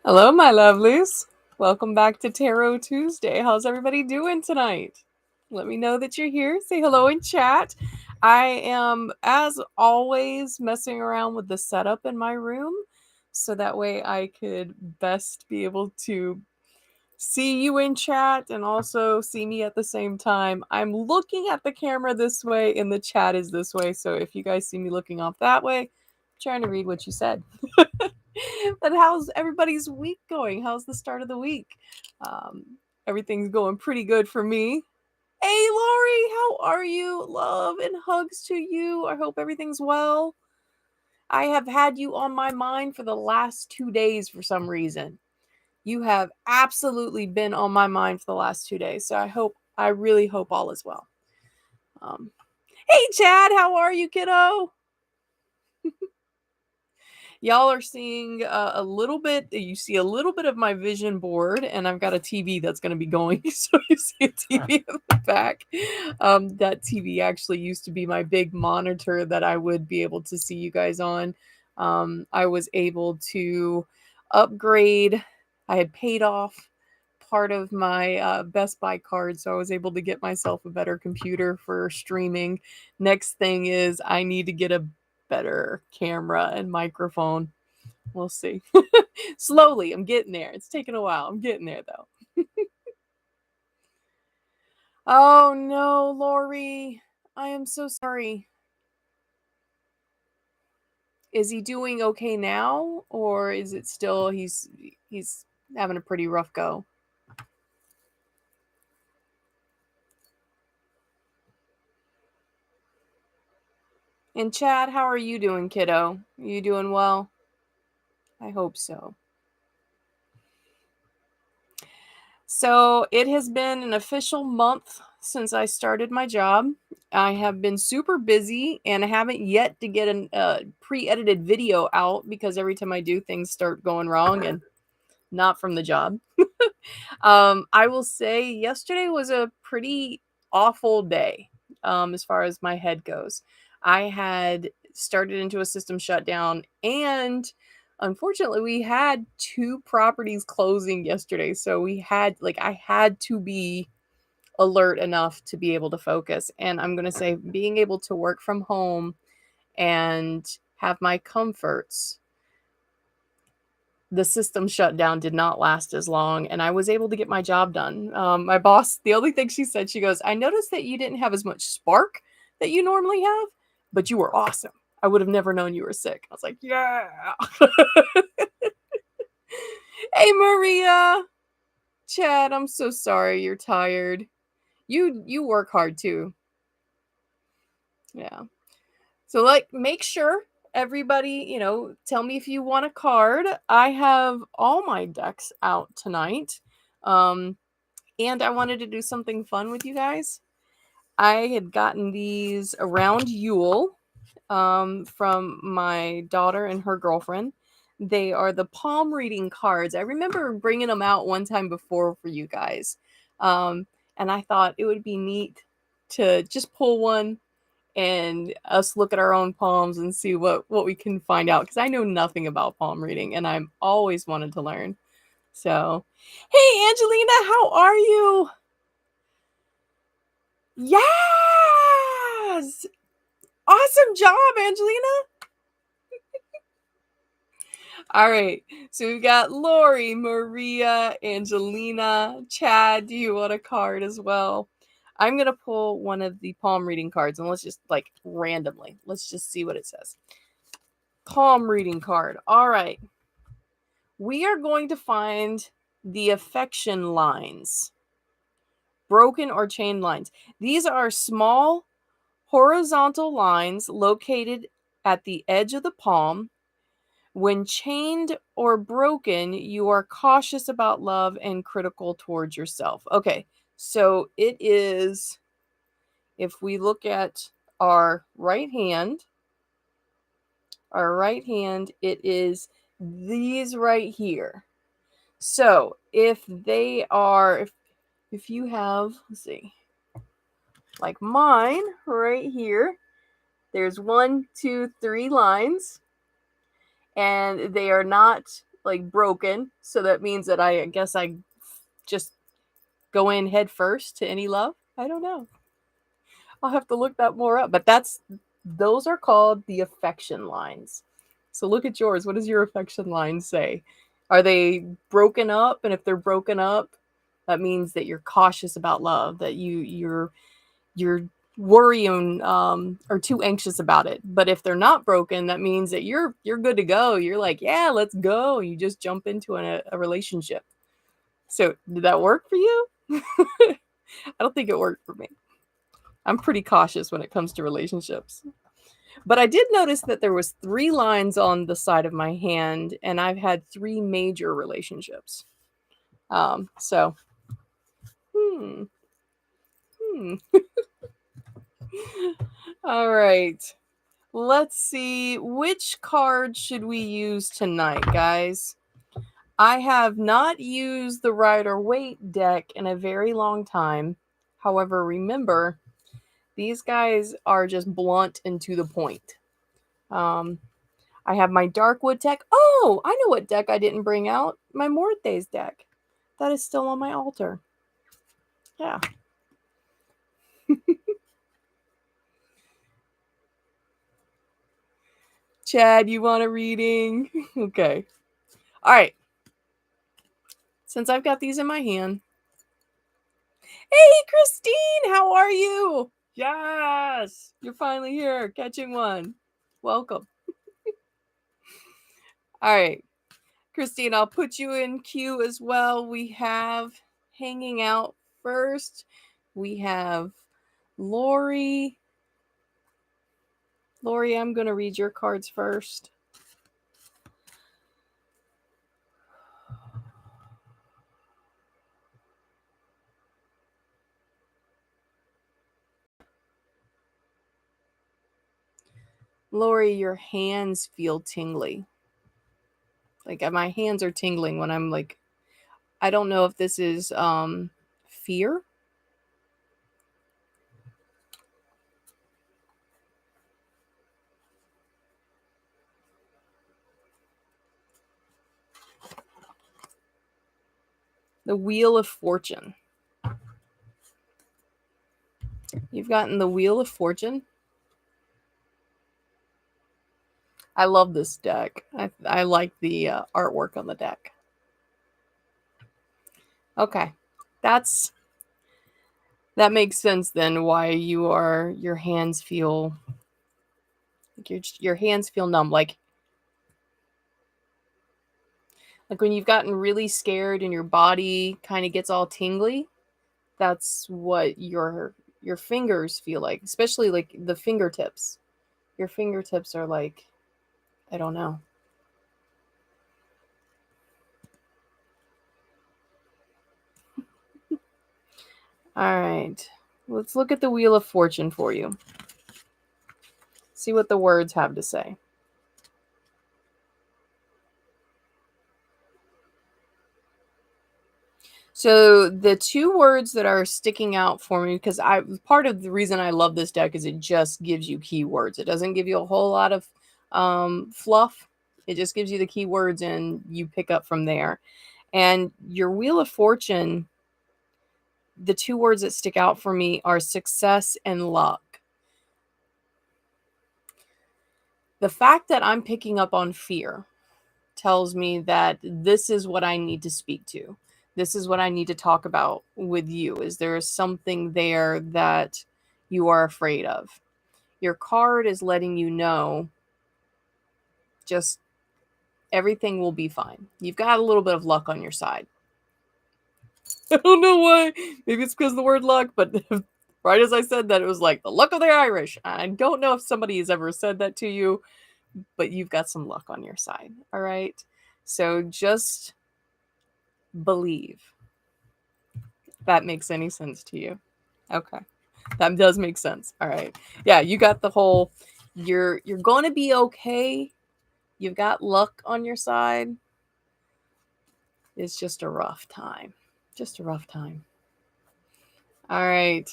Hello, my lovelies. Welcome back to Tarot Tuesday. How's everybody doing tonight? Let me know that you're here. Say hello in chat. I am, as always, messing around with the setup in my room so that way I could best be able to see you in chat and also see me at the same time. I'm looking at the camera this way and the chat is this way. So if you guys see me looking off that way, I'm trying to read what you said. But how's everybody's week going? How's the start of the week? Everything's going pretty good for me. Hey, Lori, how are you? Love and hugs to you. I hope everything's well. I have had you on my mind for the last 2 days for some reason. You have absolutely been on my mind for the last 2 days. So I really hope all is well. Hey, Chad, how are you, kiddo? Y'all are seeing a little bit, you see a little bit of my vision board, and I've got a TV that's going to be going. So you see a TV in the back. That TV actually used to be my big monitor that I would be able to see you guys on. I was able to upgrade. I had paid off part of my Best Buy card, so I was able to get myself a better computer for streaming. Next thing is I need to get a better camera and microphone. We'll see. Slowly, I'm getting there. It's taking a while. I'm getting there though. Oh no, Lori. I am so sorry. Is he doing okay now, or is it still he's having a pretty rough go? And Chad, how are you doing, kiddo? Are you doing well? I hope so. So it has been an official month since I started my job. I have been super busy and I haven't yet to get a pre-edited video out because every time I do, things start going wrong and not from the job. I will say yesterday was a pretty awful day as far as my head goes. I had started into a system shutdown and unfortunately we had 2 properties closing yesterday. So I had to be alert enough to be able to focus. And I'm going to say being able to work from home and have my comforts, the system shutdown did not last as long and I was able to get my job done. My boss, the only thing she said, she goes, I noticed that you didn't have as much spark that you normally have, but you were awesome. I would have never known you were sick. I was like, yeah. Hey, Maria. Chad, I'm so sorry you're tired. You work hard too. Yeah. So make sure everybody, tell me if you want a card. I have all my decks out tonight. And I wanted to do something fun with you guys. I had gotten these around Yule from my daughter and her girlfriend. They are the palm reading cards. I remember bringing them out one time before for you guys. And I thought it would be neat to just pull one and us look at our own palms and see what we can find out, because I know nothing about palm reading and I'm always wanted to learn. So, hey Angelina, how are you? Yes! Awesome job, Angelina! All right, so we've got Lori, Maria, Angelina, Chad. Do you want a card as well? I'm going to pull one of the palm reading cards and let's just randomly, let's just see what it says. Palm reading card. All right. We are going to find the affection lines, broken or chain lines. These are small horizontal lines located at the edge of the palm. When chained or broken, you are cautious about love and critical towards yourself. Okay, so it is, if we look at our right hand, it is these right here. So if they are, if you have, let's see, like mine right here, there's 1, 2, 3 lines, and they are not like broken. So that means that I guess I just go in head first to any love. I don't know. I'll have to look that more up. But those are called the affection lines. So look at yours. What does your affection line say? Are they broken up? And if they're broken up, that means that you're cautious about love, that you're worrying or too anxious about it. But if they're not broken, that means that you're good to go. You're like, yeah, let's go. You just jump into a relationship. So did that work for you? I don't think it worked for me. I'm pretty cautious when it comes to relationships. But I did notice that there was 3 lines on the side of my hand, and I've had 3 major relationships. So, hmm, hmm. All right. Let's see. Which card should we use tonight, guys? I have not used the Rider Waite deck in a very long time. However, remember, these guys are just blunt and to the point. I have my Darkwood deck. Oh, I know what deck I didn't bring out. My Mortha's deck. That is still on my altar. Yeah. Chad, you want a reading? Okay. All right. Since I've got these in my hand. Hey, Christine, how are you? Yes, you're finally here, catching one. Welcome. All right. Christine, I'll put you in queue as well. We have hanging out first. We have Lori. Lori, I'm going to read your cards first. Lori, your hands feel tingly. Like my hands are tingling when I'm like, I don't know if this is fear. The Wheel of Fortune. You've gotten the Wheel of Fortune. I love this deck. I like the artwork on the deck. Okay. That makes sense then why your hands feel like your hands feel numb, like when you've gotten really scared and your body kind of gets all tingly. That's what your fingers feel like, especially like the fingertips. Your fingertips are like, I don't know. All right. Let's look at the Wheel of Fortune for you. See what the words have to say. So the 2 words that are sticking out for me, because part of the reason I love this deck is it just gives you keywords. It doesn't give you a whole lot of fluff. It just gives you the keywords and you pick up from there. And your Wheel of Fortune, the 2 words that stick out for me are success and luck. The fact that I'm picking up on fear tells me that this is what I need to speak to. This is what I need to talk about with you. Is there something there that you are afraid of? Your card is letting you know just everything will be fine. You've got a little bit of luck on your side. I don't know why. Maybe it's because of the word luck, but right as I said that, it was like the luck of the Irish. I don't know if somebody has ever said that to you, but you've got some luck on your side. All right. So just believe. If that makes any sense to you. Okay. That does make sense. All right. Yeah, you got the whole you're going to be okay. You've got luck on your side. It's just a rough time. Just a rough time. All right.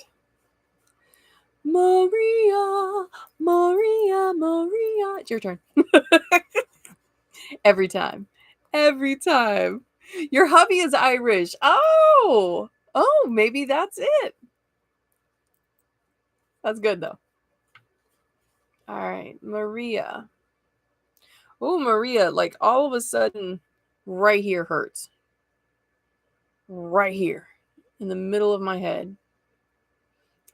Maria, Maria, Maria. It's your turn. Every time. Every time. Your hubby is Irish. Oh. Oh, maybe that's it. That's good though. All right, Maria. Oh, Maria, like all of a sudden right here hurts. Right here in the middle of my head.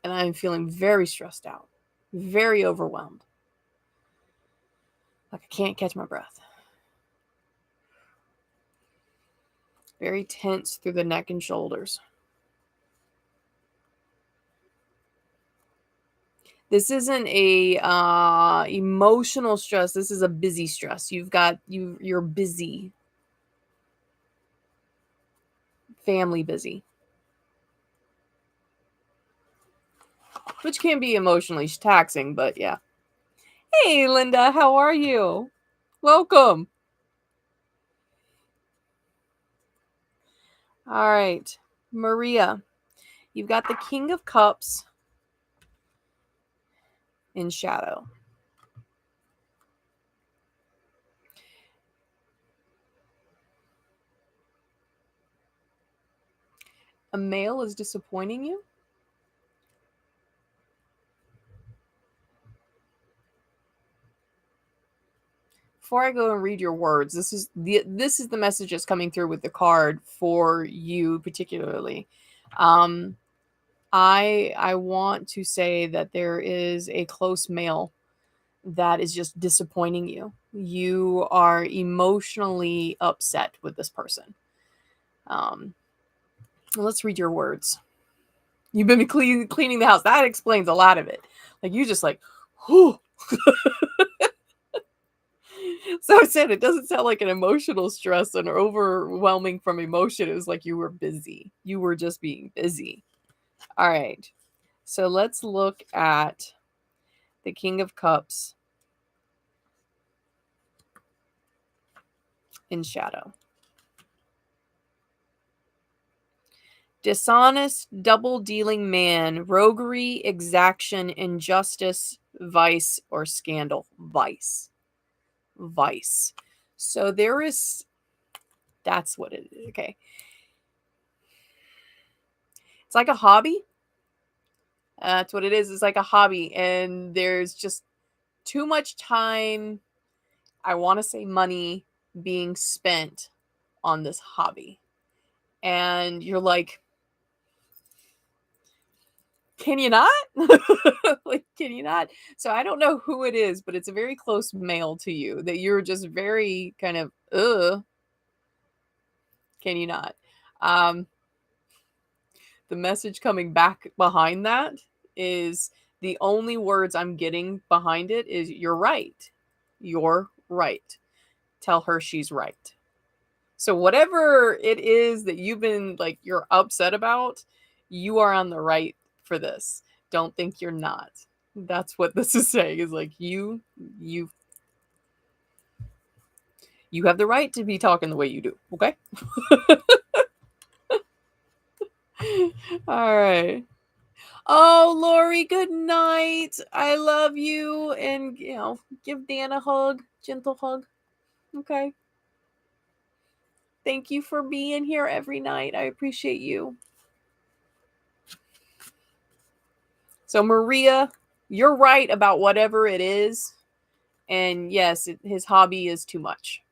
And I'm feeling very stressed out. Very overwhelmed. Like I can't catch my breath. Very tense through the neck and shoulders. This isn't a emotional stress. This is a busy stress. You're busy. Family busy. Which can be emotionally taxing, but yeah. Hey Linda, how are you? Welcome. All right. Maria, you've got the King of Cups in shadow. A male is disappointing you? Before I go and read your words, this is the message that's coming through with the card for you particularly. I want to say that there is a close male that is just disappointing you. You are emotionally upset with this person. Let's read your words. You've been cleaning the house. That explains a lot of it. Like you just like, whew. So I said it doesn't sound like an emotional stress and overwhelming from emotion. It was like you were busy. You were just being busy. All right. So let's look at the King of Cups in shadow. Dishonest, double-dealing man, roguery, exaction, injustice, vice, or scandal. Vice. Vice. So there is, that's what it is. Okay. It's like a hobby. That's what it is. It's like a hobby. And there's just too much time, I want to say money, being spent on this hobby. And you're like, can you not? Like, can you not? So I don't know who it is, but it's a very close male to you that you're just very kind of, can you not? Um, the message coming back behind that is the only words I'm getting behind it is you're right. You're right. Tell her she's right. So whatever it is that you've been like you're upset about, you are on the right for this. Don't think you're not. That's what this is saying is like you have the right to be talking the way you do, okay? All right. Oh, Lori, good night. I love you and give Dan a hug, gentle hug. Okay. Thank you for being here every night. I appreciate you. So, Maria, you're right about whatever it is. And yes, his hobby is too much.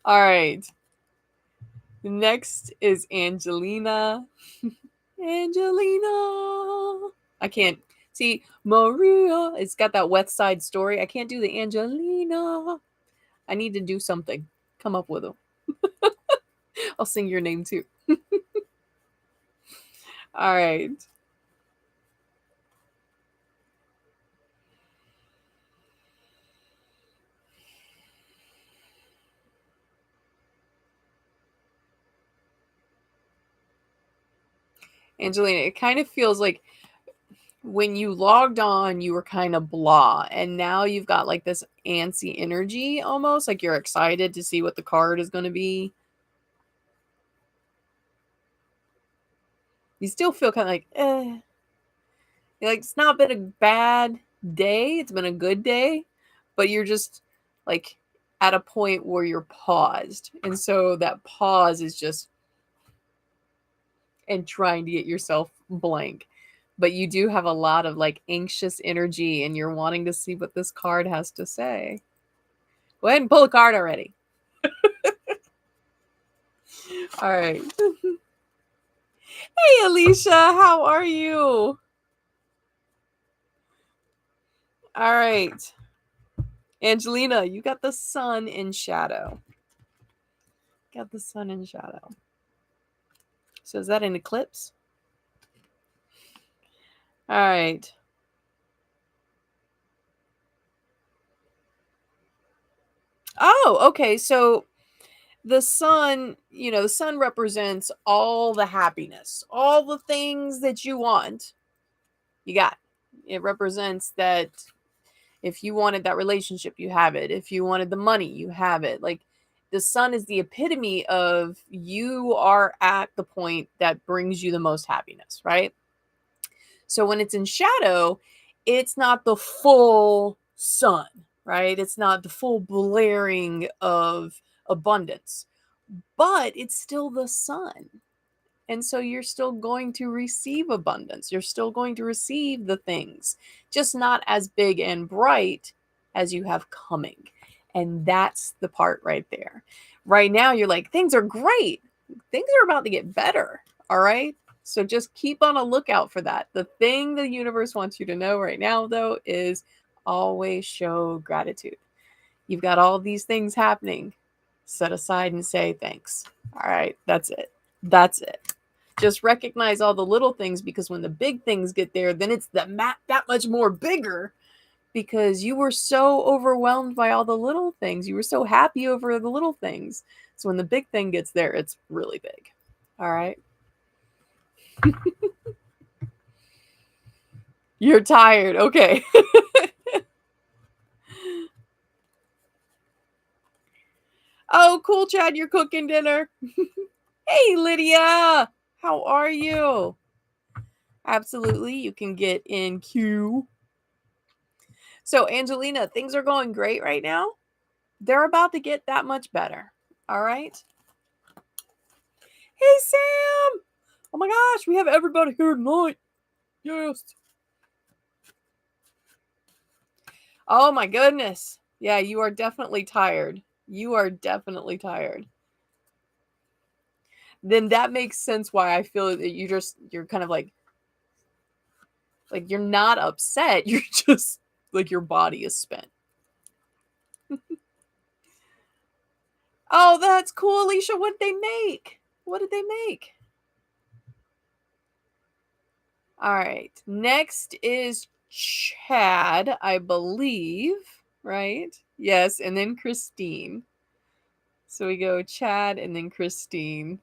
All right. Next is Angelina. Angelina. I can't see Maria. It's got that West Side Story. I can't do the Angelina. I need to do something. Come up with them. I'll sing your name too. All right. Angelina, it kind of feels like when you logged on, you were kind of blah, and now you've got like this antsy energy almost, like you're excited to see what the card is going to be. You still feel kind of like, Like it's not been a bad day, it's been a good day, but you're just like at a point where you're paused. And so that pause is just and trying to get yourself blank. But you do have a lot of like anxious energy and you're wanting to see what this card has to say. Go ahead and pull a card already. All right. Hey, Alicia, how are you? All right. Angelina, you got the sun in shadow. Got the sun in shadow. So is that an eclipse? All right. Oh, okay. So the sun, the sun represents all the happiness, all the things that you want. You got it represents that if you wanted that relationship, you have it. If you wanted the money, you have it. Like the sun is the epitome of you are at the point that brings you the most happiness, right? So when it's in shadow, it's not the full sun, right? It's not the full blaring of abundance, but it's still the sun. And so you're still going to receive abundance. You're still going to receive the things, just not as big and bright as you have coming. And that's the part right there. Right now, you're like, things are great. Things are about to get better. All right. So just keep on a lookout for that. The thing the universe wants you to know right now, though, is always show gratitude. You've got all these things happening. Set aside and say thanks. All right. That's it. That's it. Just recognize all the little things, because when the big things get there, then it's that much more bigger, because you were so overwhelmed by all the little things. You were so happy over the little things. So when the big thing gets there, it's really big. All right. You're tired. Okay. Oh, cool, Chad. You're cooking dinner. Hey, Lydia. How are you? Absolutely. You can get in queue. So, Angelina, things are going great right now. They're about to get that much better. All right. Hey, Sam. Oh my gosh, we have everybody here tonight. Yes. Oh my goodness. Yeah, you are definitely tired. You are definitely tired. Then that makes sense why I feel that you're kind of like you're not upset. You're just like your body is spent. Oh, that's cool, Alicia. What did they make? What did they make? All right. Next is Chad, I believe, right? Yes, and then Christine. So we go Chad and then Christine.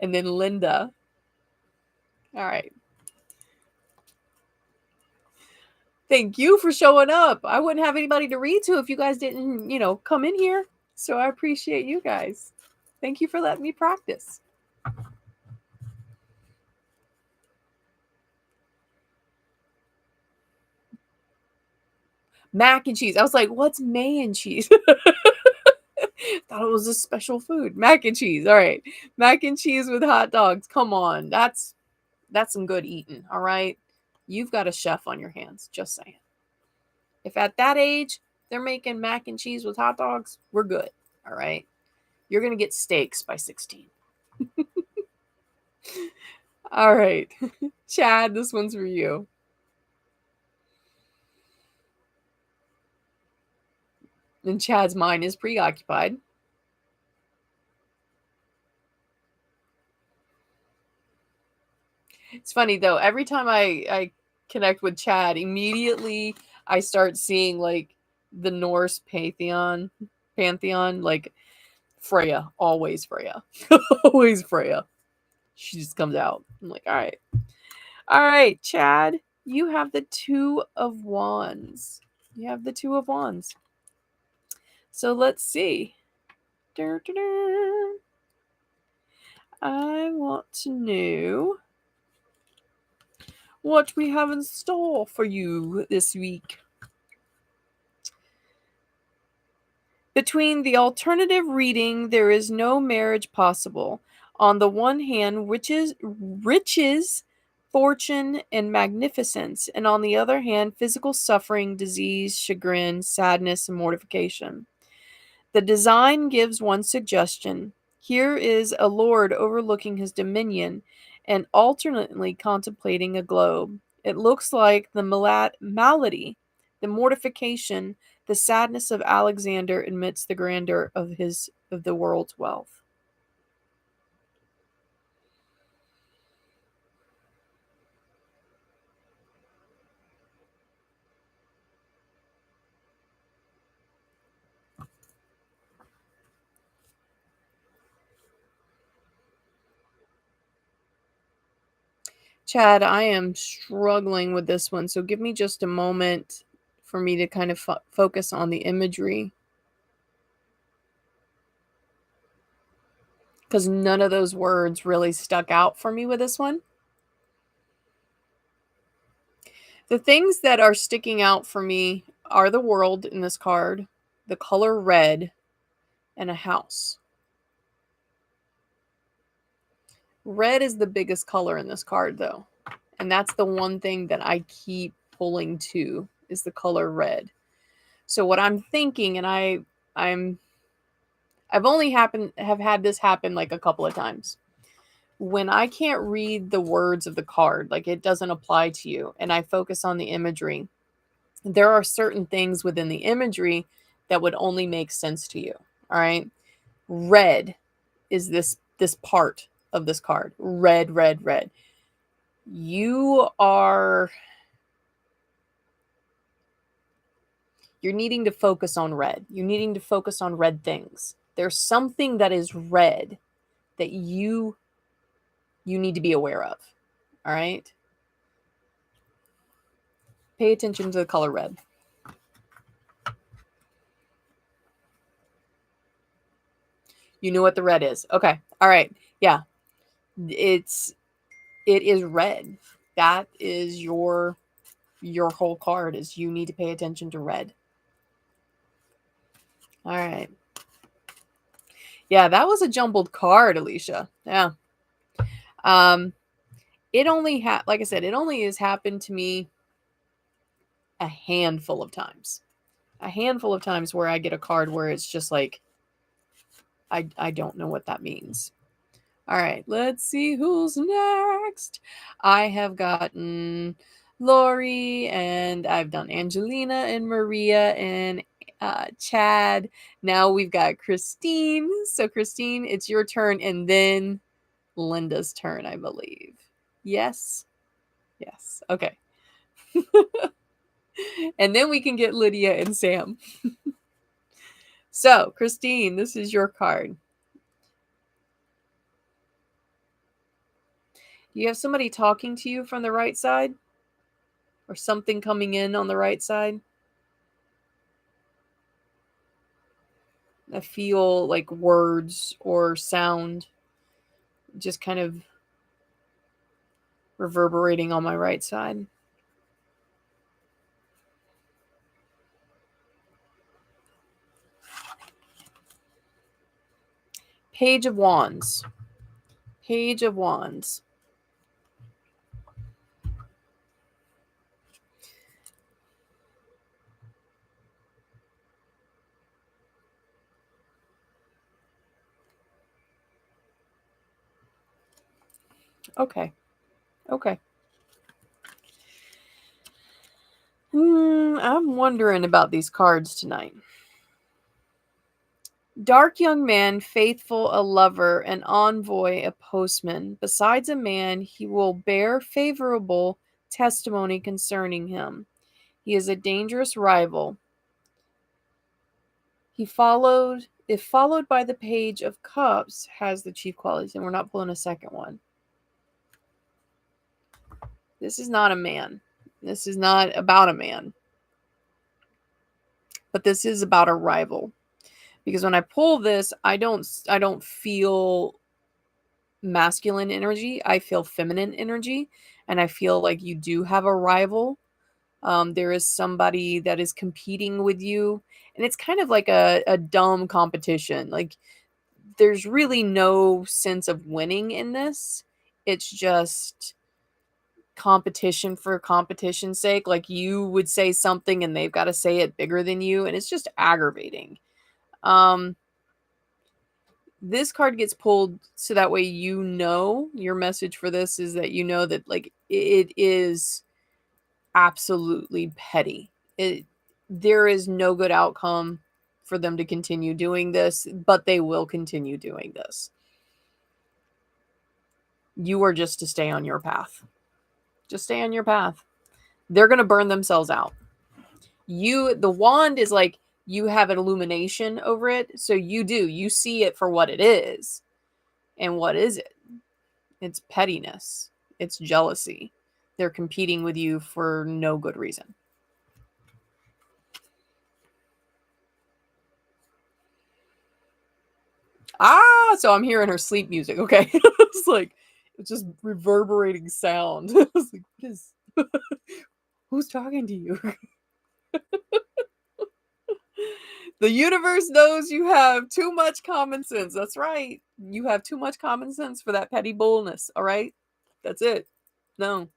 And then Linda. All right. Thank you for showing up. I wouldn't have anybody to read to if you guys didn't, come in here. So I appreciate you guys. Thank you for letting me practice. Mac and cheese. I was like, what's mac and cheese? Thought it was a special food. Mac and cheese. All right. Mac and cheese with hot dogs. Come on. That's some good eating. All right. You've got a chef on your hands. Just saying. If at that age they're making mac and cheese with hot dogs, we're good. All right. You're going to get steaks by 16. All right. Chad, this one's for you. And Chad's mind is preoccupied. It's funny though, every time I connect with Chad, immediately I start seeing like the Norse pantheon, like Freya, always Freya. Always Freya. She just comes out. I'm like, all right. All right, Chad, you have the Two of Wands. You have the Two of Wands. So let's see. I want to know what we have in store for you this week. Between the alternative reading, there is no marriage possible. On the one hand, riches, fortune, and magnificence, and on the other hand, physical suffering, disease, chagrin, sadness, and mortification. The design gives one suggestion. Here is a lord overlooking his dominion and alternately contemplating a globe. It looks like the malady, the mortification, the sadness of Alexander amidst the grandeur of the world's wealth. Chad, I am struggling with this one, so give me just a moment for me to kind of focus on the imagery. Because none of those words really stuck out for me with this one. The things that are sticking out for me are the world in this card, the color red, and a house. Red is the biggest color in this card, though. And that's the one thing that I keep pulling to is the color red. So what I'm thinking, and I've only have had this happen like a couple of times. When I can't read the words of the card, like it doesn't apply to you, and I focus on the imagery, there are certain things within the imagery that would only make sense to you. All right. Red is this part of this card. Red, red, red. You're needing to focus on red. You're needing to focus on red things. There's something that is red that you need to be aware of. All right? Pay attention to the color red. You know what the red is. Okay. All right. Yeah. It is red. That is your whole card is you need to pay attention to red. All right. Yeah, that was a jumbled card, Alicia. Yeah. It only like I said, it only has happened to me a handful of times. A handful of times where I get a card where it's just like I don't know what that means. All right, let's see who's next. I have gotten Lori, and I've done Angelina and Maria and Chad. Now we've got Christine. So Christine, it's your turn, and then Linda's turn, I believe. Yes? Yes. Okay. And then we can get Lydia and Sam. So, Christine, this is your card. Do you have somebody talking to you from the right side? Or something coming in on the right side? I feel like words or sound just kind of reverberating on my right side. Page of Wands. Page of Wands. Okay. Okay. I'm wondering about these cards tonight. Dark young man, faithful, a lover, an envoy, a postman. Besides a man, he will bear favorable testimony concerning him. He is a dangerous rival. If followed by the page of cups, has the chief qualities. And we're not pulling a second one. This is not a man. This is not about a man. But this is about a rival. Because when I pull this, I don't feel masculine energy. I feel feminine energy, and I feel like you do have a rival. There is somebody that is competing with you, and it's kind of like a dumb competition. Like, there's really no sense of winning in this. It's just competition for competition's sake. Like, you would say something and they've got to say it bigger than you, and it's just aggravating. Um, this card gets pulled so that way your message for this is that that like it is absolutely petty. There is no good outcome for them to continue doing this, but they will continue doing this. You are just to stay on your path. Just stay on your path. They're going to burn themselves out. The wand is like you have an illumination over it, so you see it for what it is. And what is it? It's pettiness. It's jealousy. They're competing with you for no good reason. So I'm hearing her sleep music. Okay. It's like, it's just reverberating sound. It's like, what is, who's talking to you? The universe knows you have too much common sense. That's right. You have too much common sense for that petty bullness. All right. That's it. No.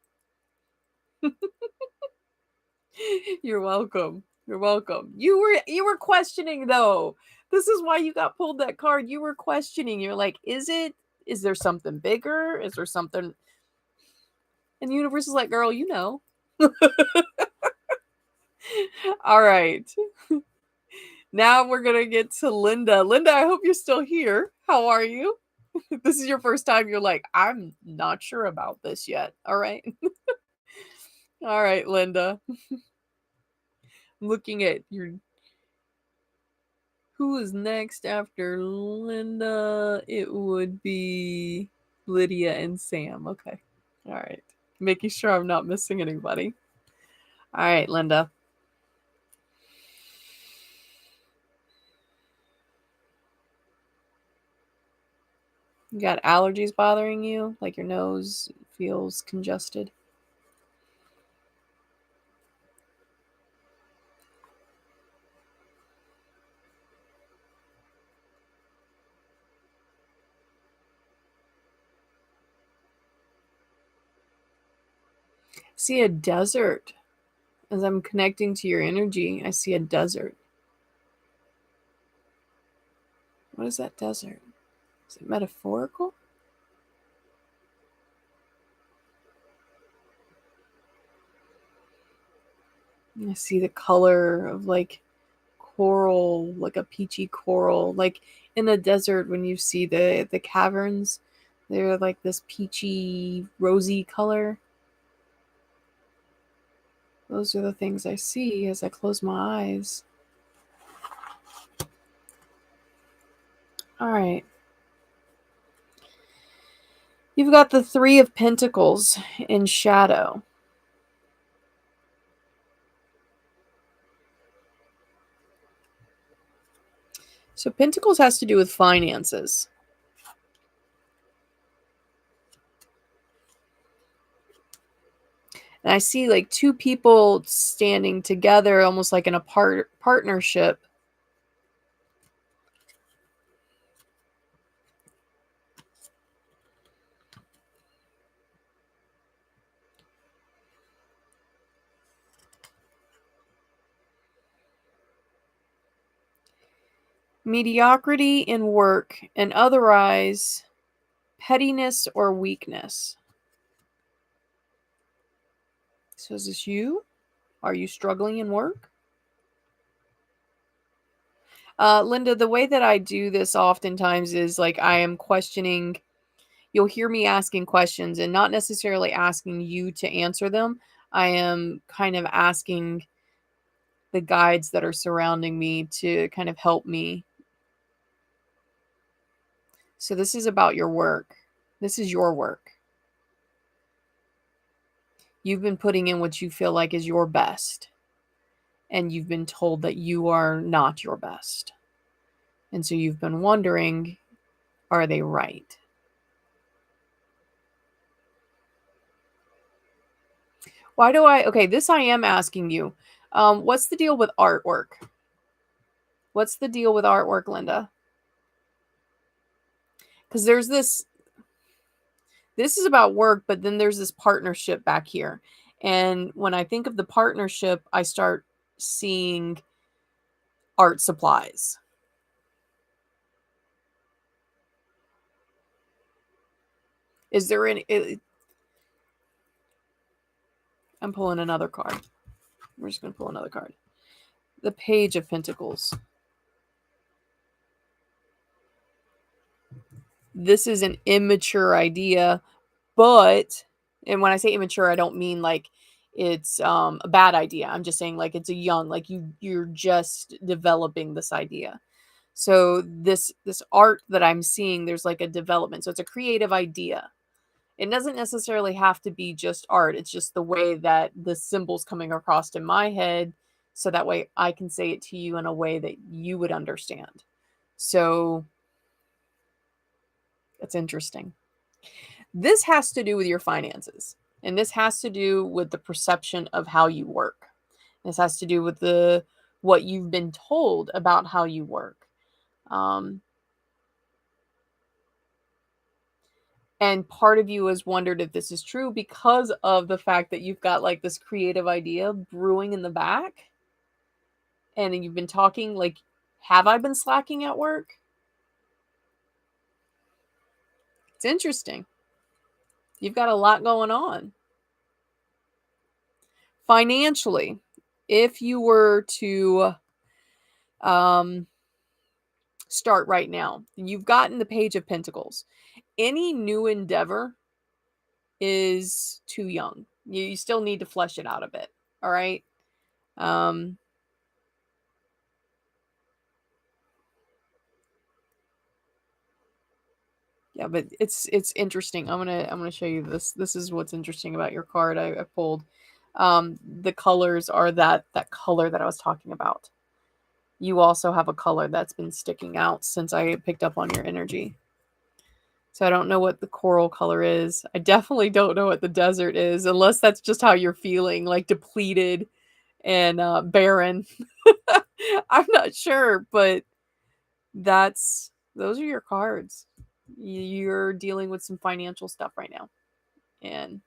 You're welcome. You're welcome. You were questioning though. This is why you got pulled that card. You were questioning. You're like, is there something bigger? Is there something? And the universe is like, girl, you know. All right. Now we're going to get to Linda. Linda, I hope you're still here. How are you? This is your first time. You're like, I'm not sure about this yet. All right. All right, Linda. I'm looking at your. Who is next after Linda? It would be Lydia and Sam. Okay. All right. Making sure I'm not missing anybody. All right, Linda. You got allergies bothering you? Like your nose feels congested? See a desert. As I'm connecting to your energy, I see a desert. What is that desert? Is it metaphorical? I see the color of like coral, like a peachy coral. Like in the desert when you see the caverns, they're like this peachy, rosy color. Those are the things I see as I close my eyes. All right. You've got the Three of Pentacles in shadow. So Pentacles has to do with finances. And I see like two people standing together almost like in a partnership. Mediocrity in work and otherwise pettiness or weakness. So is this you? Are you struggling in work? Linda, the way that I do this oftentimes is like I am questioning. You'll hear me asking questions and not necessarily asking you to answer them. I am kind of asking the guides that are surrounding me to kind of help me. So this is about your work. This is your work. You've been putting in what you feel like is your best. And you've been told that you are not your best. And so you've been wondering, are they right? Why do I? Okay, this I am asking you. What's the deal with artwork? What's the deal with artwork, Linda? Because there's this. This is about work, but then there's this partnership back here. And when I think of the partnership, I start seeing art supplies. Is there any? I'm pulling another card. We're just going to pull another card. The Page of Pentacles. This is an immature idea, but, and when I say immature, I don't mean like it's a bad idea. I'm just saying like it's a young, like you're just developing this idea. So this art that I'm seeing, there's like a development. So it's a creative idea. It doesn't necessarily have to be just art. It's just the way that the symbols coming across in my head, so that way I can say it to you in a way that you would understand. So that's interesting. This has to do with your finances, and this has to do with the perception of how you work. This has to do with the what you've been told about how you work. And part of you has wondered if this is true because of the fact that you've got like this creative idea brewing in the back. And you've been talking like, have I been slacking at work? It's interesting. You've got a lot going on. Financially, if you were to start right now, you've gotten the Page of Pentacles. Any new endeavor is too young. You still need to flesh it out a bit. All right. Yeah, but it's interesting. I'm gonna show you this. This is what's interesting about your card I pulled. The colors are that color that I was talking about. You also have a color that's been sticking out since I picked up on your energy. So I don't know what the coral color is. I definitely don't know what the desert is, unless that's just how you're feeling, like depleted and barren. I'm not sure, but those are your cards. You're dealing with some financial stuff right now and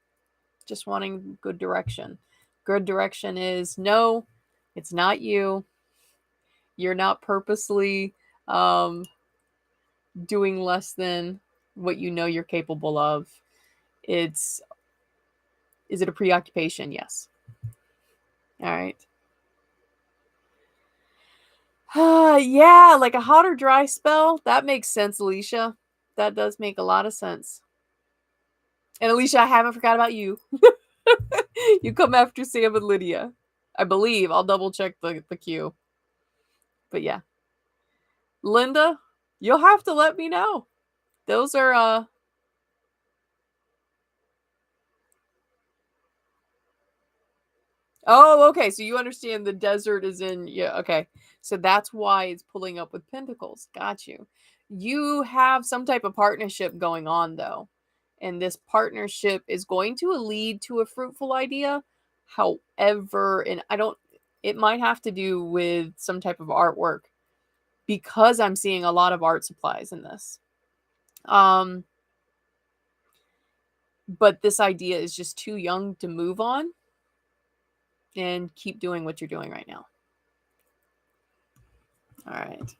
just wanting good direction. Good direction is no, it's not you. You're not purposely um, doing less than what you know you're capable of. It's Is it a preoccupation? Yes. All right. Yeah, like a hot or dry spell. That makes sense, Alicia. That does make a lot of sense. And Alicia, I haven't forgot about you. You come after Sam and Lydia. I believe. I'll double check the queue. But yeah. Linda, you'll have to let me know. Those are Oh, okay. So you understand the desert is in, yeah, okay. So that's why it's pulling up with pentacles. Got you. You have some type of partnership going on though. And this partnership is going to lead to a fruitful idea. However, and I don't it might have to do with some type of artwork because I'm seeing a lot of art supplies in this. But this idea is just too young to move on and keep doing what you're doing right now. All right.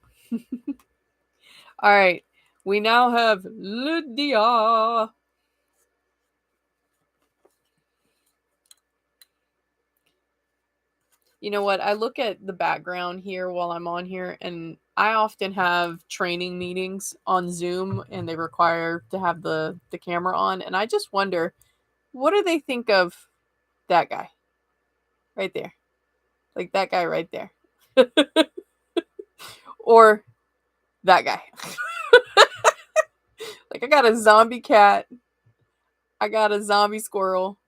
All right. We now have Lydia. You know what? I look at the background here while I'm on here, and I often have training meetings on Zoom, and they require to have the camera on. And I just wonder, what do they think of that guy right there? Like that guy right there. Or that guy. Like I got a zombie cat. I got a zombie squirrel.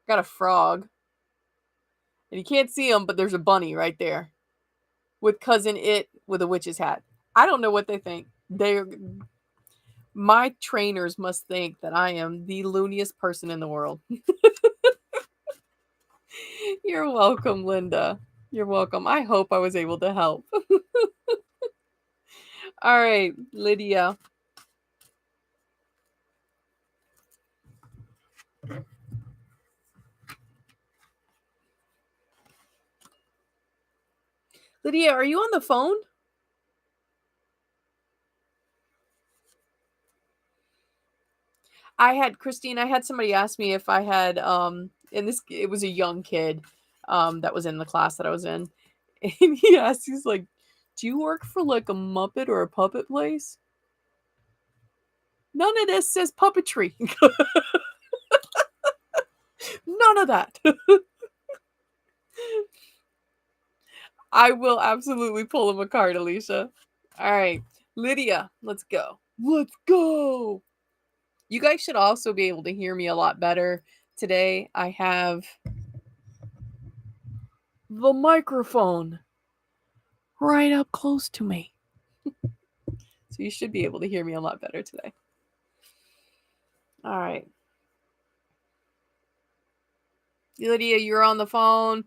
I got a frog. And you can't see him, but there's a bunny right there with cousin it with a witch's hat. I don't know what they think. My trainers must think that I am the looniest person in the world. You're welcome, Linda. You're welcome. I hope I was able to help. All right, Lydia. Lydia, are you on the phone? Christine, I had somebody ask me if I had and this it was a young kid that was in the class that I was in. And he asked, he's like, "Do you work for like a Muppet or a puppet place?" None of this says puppetry. None of that. I will absolutely pull him a card, Alicia. All right, Lydia, let's go. Let's go. You guys should also be able to hear me a lot better today. I have the microphone right up close to me. So you should be able to hear me a lot better today. All right. Lydia, you're on the phone.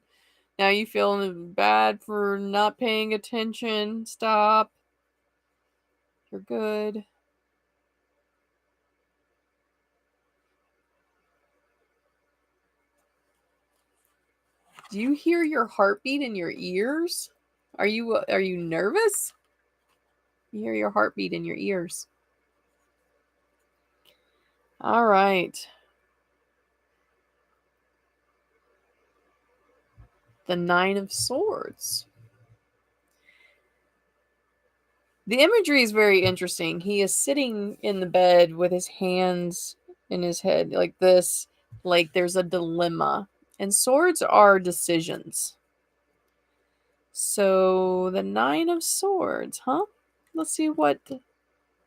Now you feeling bad for not paying attention. Stop. You're good. Do you hear your heartbeat in your ears? Are you nervous? You hear your heartbeat in your ears. All right. The 9 of Swords. The imagery is very interesting. He is sitting in the bed with his hands in his head like this, like there's a dilemma. And swords are decisions. So the 9 of Swords, huh? Let's see what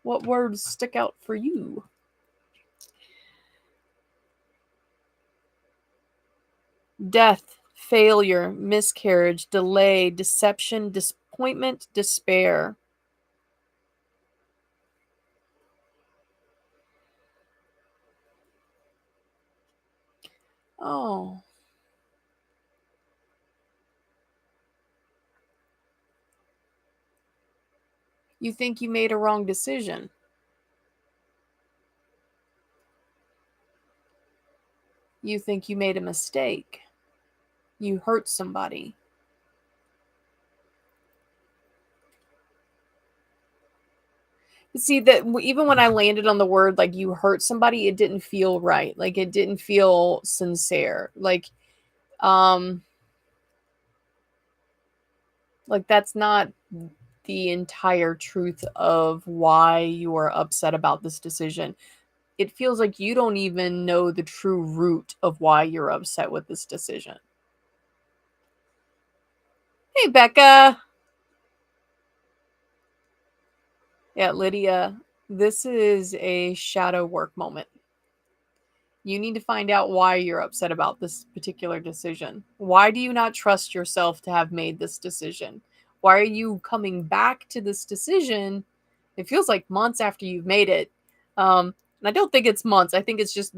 words stick out for you. Death, failure, miscarriage, delay, deception, disappointment, despair. Oh. You think you made a wrong decision. You think you made a mistake. You hurt somebody. See that even when I landed on the word like you hurt somebody, it didn't feel right. Like it didn't feel sincere. Like that's not the entire truth of why you are upset about this decision. It feels like you don't even know the true root of why you're upset with this decision. Hey, Becca. Yeah, Lydia, this is a shadow work moment. You need to find out why you're upset about this particular decision. Why do you not trust yourself to have made this decision? Why are you coming back to this decision? It feels like months after you've made it. And I don't think it's months. I think it's just,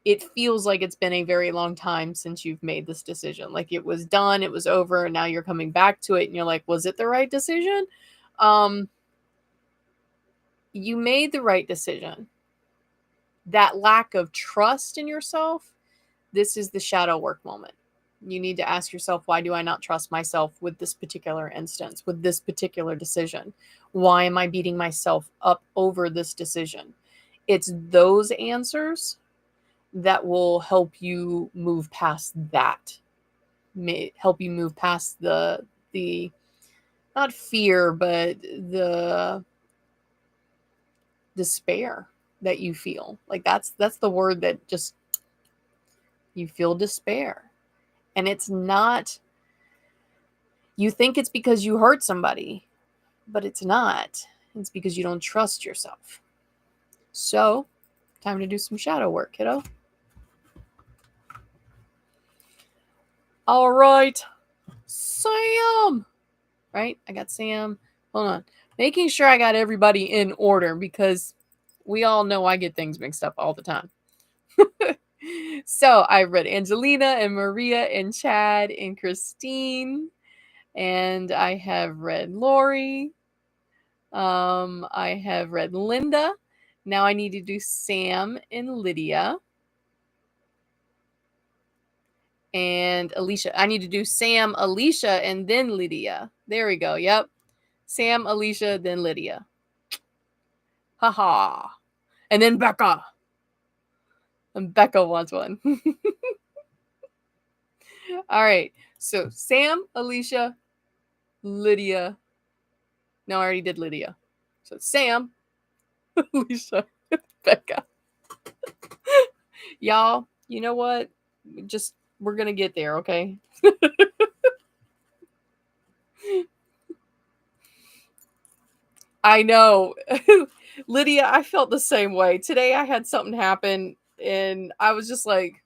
it feels like it's been a very long time since you've made this decision. Like it was done, it was over, and now you're coming back to it and you're like, was it the right decision? You made the right decision. That lack of trust in yourself, this is the shadow work moment. You need to ask yourself, why do I not trust myself with this particular instance, with this particular decision? Why am I beating myself up over this decision? It's those answers that will help you move past that. Help you move past the not fear, but the despair that you feel. Like that's the word that just, you feel despair. And it's not, you think it's because you hurt somebody, but it's not. It's because you don't trust yourself. So, time to do some shadow work, kiddo. All right. Sam. Right? I got Sam. Hold on. Making sure I got everybody in order because we all know I get things mixed up all the time. So I read Angelina and Maria and Chad and Christine. And I have read Lori. I have read Linda. Now I need to do Sam and Lydia. And Alicia. I need to do Sam, Alicia, and then Lydia. There we go. Yep. Sam, Alicia, then Lydia. Haha. And then Becca. And Becca wants one. All right. So Sam, Alicia, Lydia. No, I already did Lydia. So Sam, Alicia, Becca. Y'all, you know what? Just, we're going to get there, okay? I know. Lydia, I felt the same way. Today I had something happen and I was just like,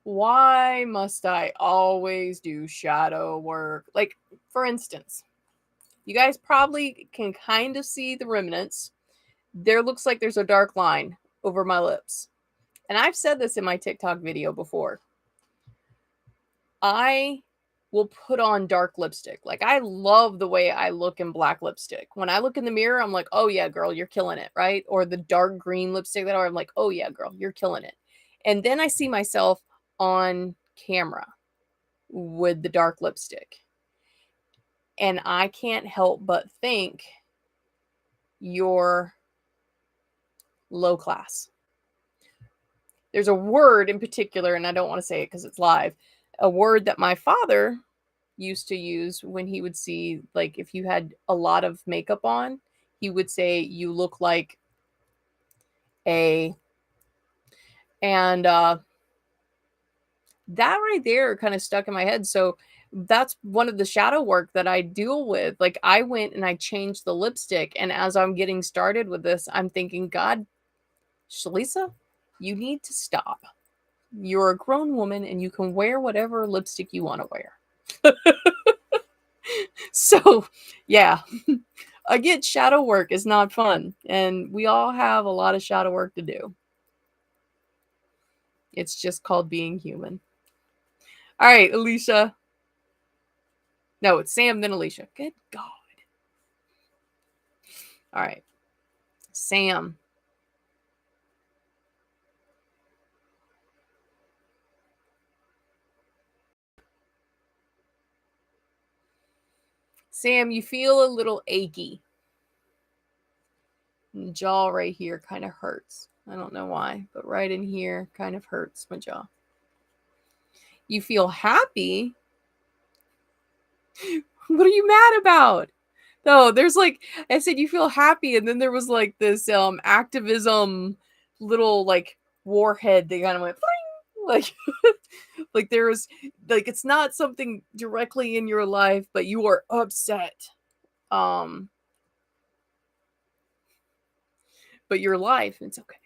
why must I always do shadow work? Like, for instance, you guys probably can kind of see the remnants. There looks like there's a dark line over my lips. And I've said this in my TikTok video before. I will put on dark lipstick. Like, I love the way I look in black lipstick. When I look in the mirror, I'm like, oh yeah, girl, you're killing it, right? Or the dark green lipstick that I'm like, oh yeah, girl, you're killing it. And then I see myself on camera with the dark lipstick. And I can't help but think you're low class. There's a word in particular, and I don't want to say it because it's live, a word that my father used to use when he would see, like, if you had a lot of makeup on, he would say, you look like a, and that right there kind of stuck in my head. So that's one of the shadow work that I deal with. Like, I went and I changed the lipstick, and as I'm getting started with this, I'm thinking, God, Shalisa, you need to stop. You're a grown woman and you can wear whatever lipstick you want to wear. So, yeah, I get shadow work is not fun, and we all have a lot of shadow work to do. It's just called being human. All right, Alicia. No, it's Sam, then Alicia. Good God. All right, Sam. Sam, you feel a little achy. And the jaw right here kind of hurts. I don't know why, but right in here kind of hurts my jaw. You feel happy. What are you mad about? No, there's like, I said you feel happy, and then there was like this activism little like warhead that kind of went like like there was, like, it's not something directly in your life, but you are upset. Um but your life, it's okay.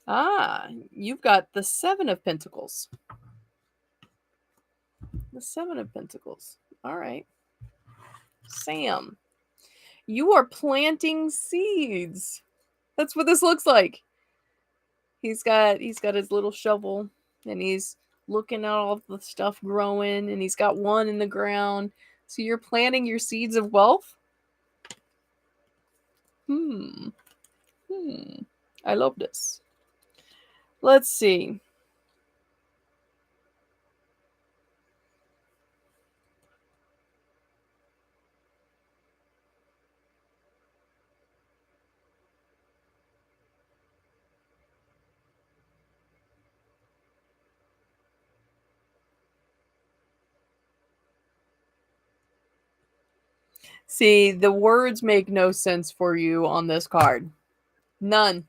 Ah, you've got the 7 of Pentacles. The 7 of Pentacles. All right. Sam, you are planting seeds. That's what this looks like. He's got his little shovel, and he's looking at all the stuff growing, and he's got one in the ground. So you're planting your seeds of wealth? Hmm. I love this. Let's see. See, the words make no sense for you on this card. None.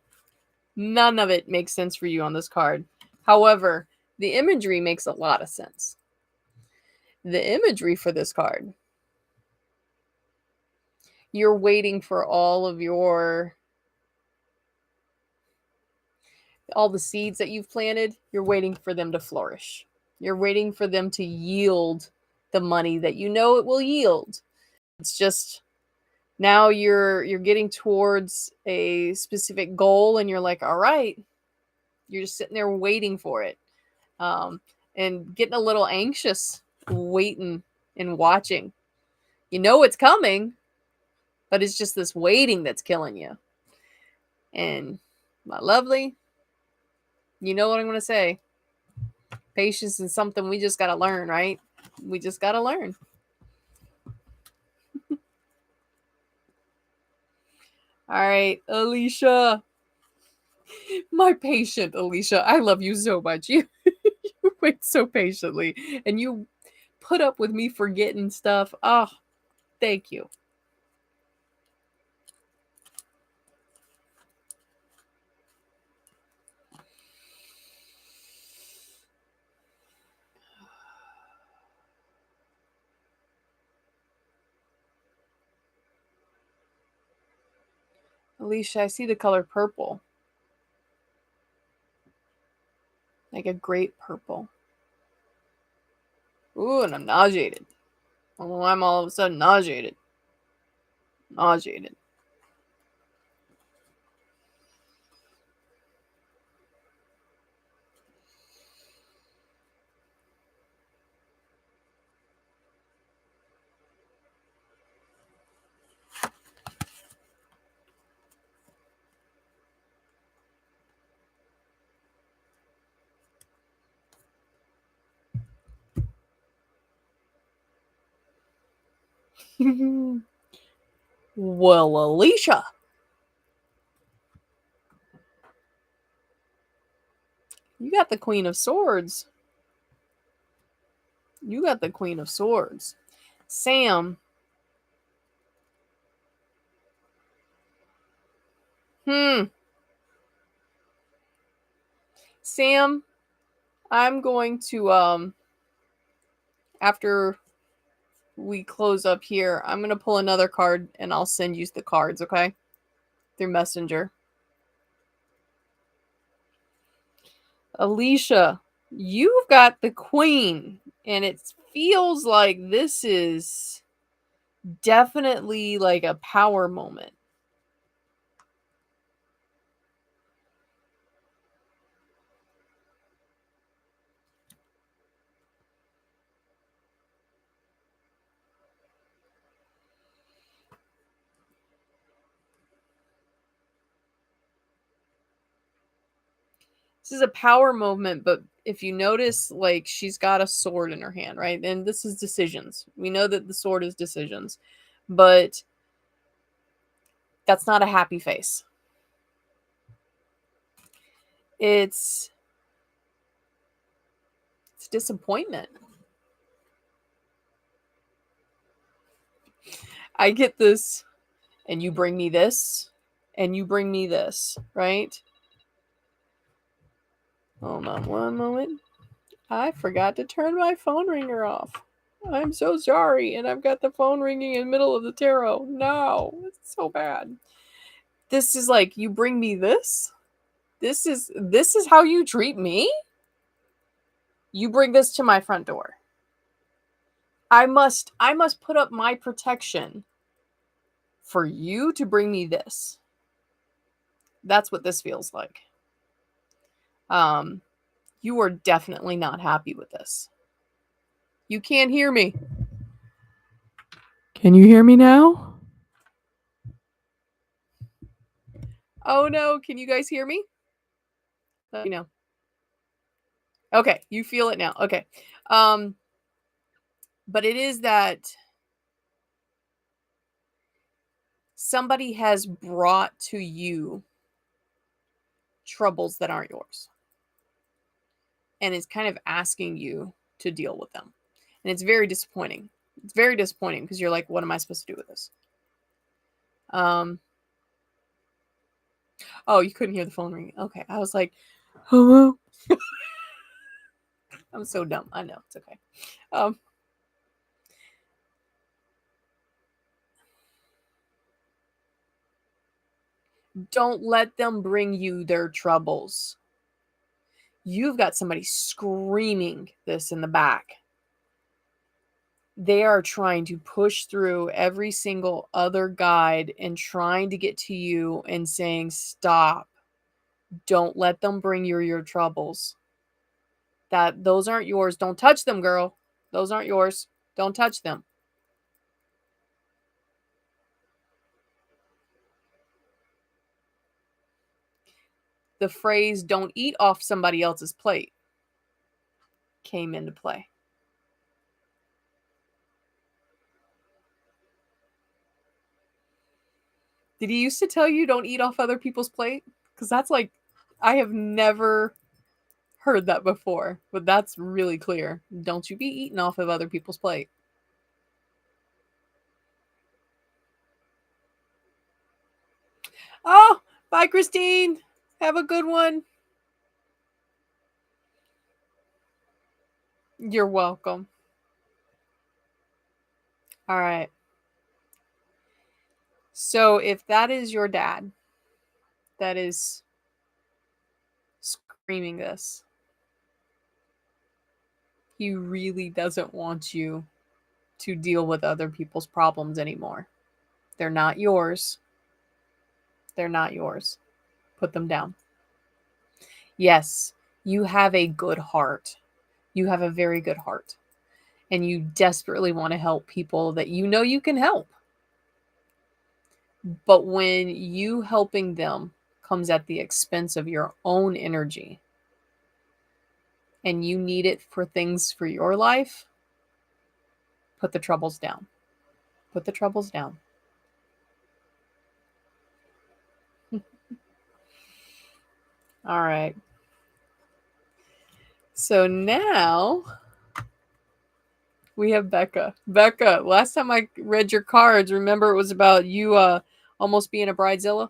None of it makes sense for you on this card. However, the imagery makes a lot of sense. The imagery for this card, you're waiting for all the seeds that you've planted, you're waiting for them to flourish. You're waiting for them to yield the money that you know it will yield. It's just now you're getting towards a specific goal and you're like, all right, you're just sitting there waiting for it. Um, and getting a little anxious, waiting and watching. You know it's coming, but it's just this waiting that's killing you. And my lovely, you know what I'm going to say. Patience is something we just got to learn, right? We just got to learn. All right, Alicia. My patient, Alicia. I love you so much. You wait so patiently and you put up with me forgetting stuff. Oh, thank you. Alicia, I see the color purple. Like a great purple. Ooh, and I'm nauseated. Oh, I'm all of a sudden nauseated. Nauseated. Well, Alicia. You got the Queen of Swords. You got the Queen of Swords. Sam. Sam, I'm going to after we close up here, I'm going to pull another card and I'll send you the cards, okay? Through Messenger. Alicia, you've got the Queen, and it feels like this is definitely like a power moment. This is a power moment, but if you notice, like, she's got a sword in her hand, right? And this is decisions. We know that the sword is decisions, but that's not a happy face. It's disappointment. I get this, and you bring me this, and you bring me this, right? Hold on one moment. I forgot to turn my phone ringer off. I'm so sorry, and I've got the phone ringing in the middle of the tarot. No, it's so bad. This is like, you bring me this? This is how you treat me? You bring this to my front door. I must put up my protection for you to bring me this. That's what this feels like. You are definitely not happy with this. You can't hear me. Can you hear me now? Oh no, can you guys hear me? Let me know. Okay, you feel it now. Okay. But it is that somebody has brought to you troubles that aren't yours. And is kind of asking you to deal with them. And it's very disappointing. It's very disappointing because you're like, what am I supposed to do with this? Oh, you couldn't hear the phone ringing. Okay. I was like, hello. I'm so dumb. I know. It's okay. Don't let them bring you their troubles. You've got somebody screaming this in the back. They are trying to push through every single other guide and trying to get to you and saying, stop. Don't let them bring you your troubles. Those aren't yours. Don't touch them, girl. Those aren't yours. Don't touch them. The phrase don't eat off somebody else's plate came into play. Did he used to tell you don't eat off other people's plate? Because that's like, I have never heard that before, but that's really clear. Don't you be eating off of other people's plate. Oh, bye, Christine. Have a good one. You're welcome. All right. So if that is your dad that is screaming this, he really doesn't want you to deal with other people's problems anymore. They're not yours. They're not yours. Put them down. Yes, you have a good heart. You have a very good heart. And you desperately want to help people that you know you can help. But when you helping them comes at the expense of your own energy and you need it for things for your life, put the troubles down. Put the troubles down. All right. So now we have Becca. Becca, last time I read your cards, remember it was about you almost being a bridezilla?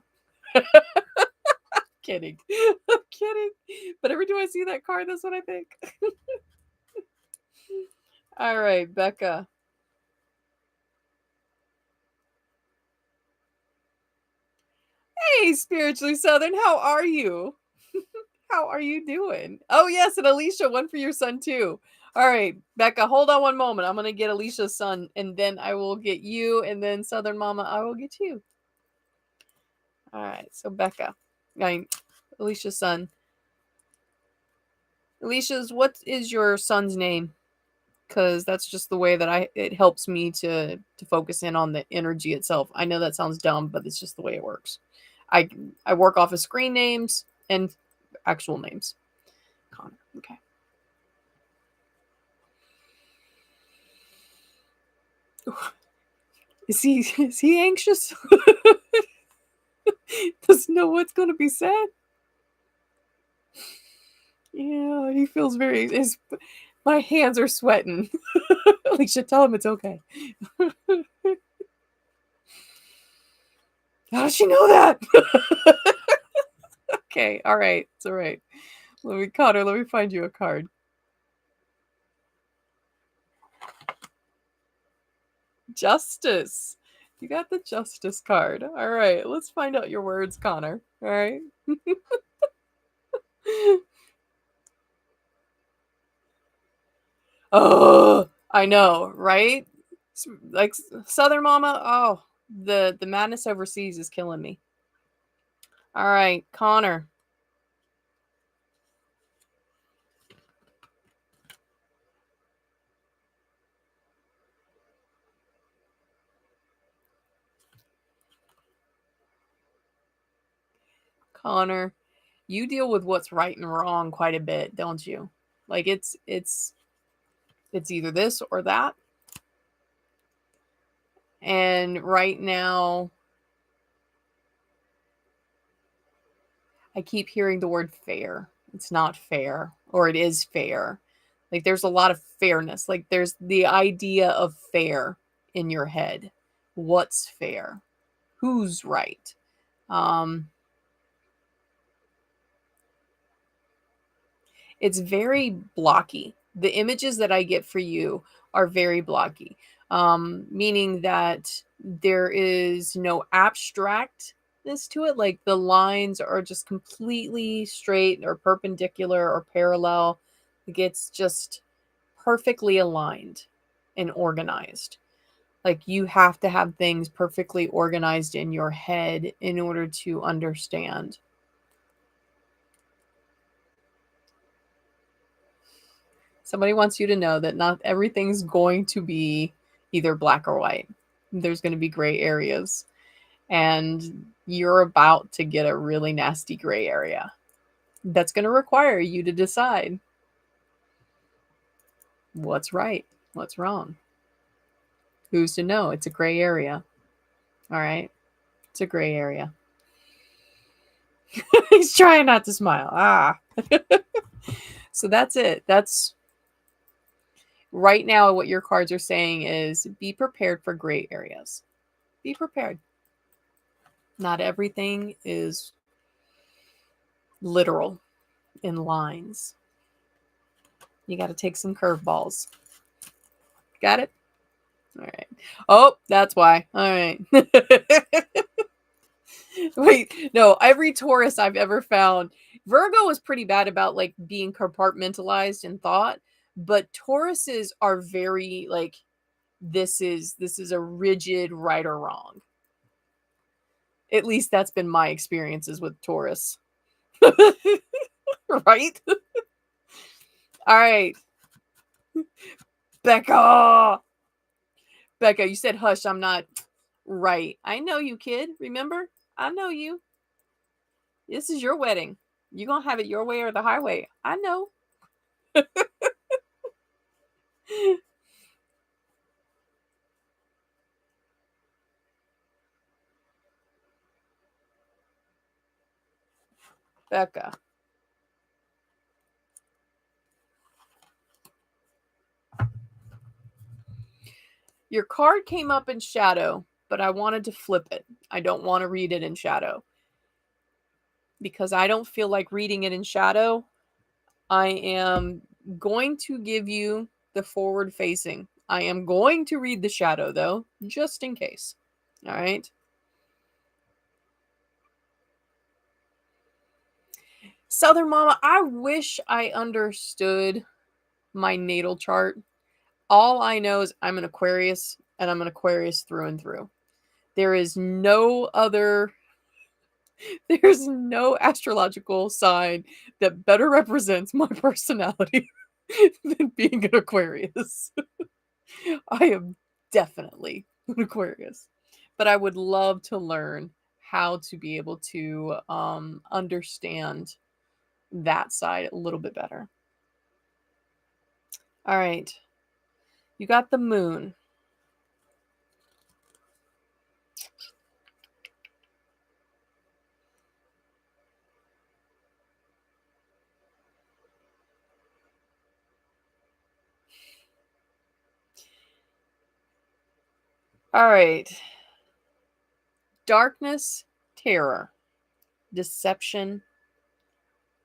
Kidding. I'm kidding. But every time I see that card, that's what I think. All right, Becca. Hey, Spiritually Southern, how are you? How are you doing? Oh, yes, and Alicia, one for your son, too. All right, Becca, hold on one moment. I'm going to get Alicia's son, and then I will get you, and then Southern Mama, I will get you. All right, so Becca, Alicia's son. Alicia's, what is your son's name? Because that's just the way that it helps me to focus in on the energy itself. I know that sounds dumb, but it's just the way it works. I work off of screen names and actual names. Connor. Okay. Is he anxious? Doesn't know what's going to be said. Yeah, he feels very. My hands are sweating. Alicia, tell him it's okay. How does she know that? Okay, all right, it's all right. Connor, let me find you a card. Justice. You got the justice card. All right, let's find out your words, Connor. All right. Oh, I know, right? Like Southern Mama. Oh, the madness overseas is killing me. All right, Connor. Connor, you deal with what's right and wrong quite a bit, don't you? Like it's either this or that. And right now I keep hearing the word fair. It's not fair, or it is fair. Like there's a lot of fairness. Like there's the idea of fair in your head. What's fair? Who's right? Um, it's very blocky. The images that I get for you are very blocky, meaning that there is no abstractness to it. Like the lines are just completely straight or perpendicular or parallel. Like it's just perfectly aligned. and organized. Like, you have to have things perfectly organized in your head in order to understand. Somebody wants you to know that not everything's going to be either black or white. There's going to be gray areas. And you're about to get a really nasty gray area. That's going to require you to decide what's right, what's wrong. Who's to know? It's a gray area. All right? It's a gray area. He's trying not to smile. Ah. So that's it. That's right now what your cards are saying is be prepared for gray areas. Be prepared. Not everything is literal in lines. You got to take some curveballs. Got it? All right. Oh, that's why. All right. Wait, no, every Taurus I've ever found, Virgo is pretty bad about like being compartmentalized in thought, but Tauruses are very like this is a rigid right or wrong. At least that's been my experiences with Taurus. Right? All right. Becca, you said hush. I'm not right. I know you, kid. Remember? I know you. This is your wedding. You're going to have it your way or the highway. I know. Becca. Your card came up in shadow, but I wanted to flip it. I don't want to read it in shadow because I don't feel like reading it in shadow. I am going to give you the forward facing. I am going to read the shadow though, just in case. All right. Southern Mama, I wish I understood my natal chart. All I know is I'm an Aquarius and I'm an Aquarius through and through. There is no other, there's no astrological sign that better represents my personality than being an Aquarius. I am definitely an Aquarius. But I would love to learn how to be able to understand that side a little bit better. All right. You got the moon. All right. Darkness, terror, deception,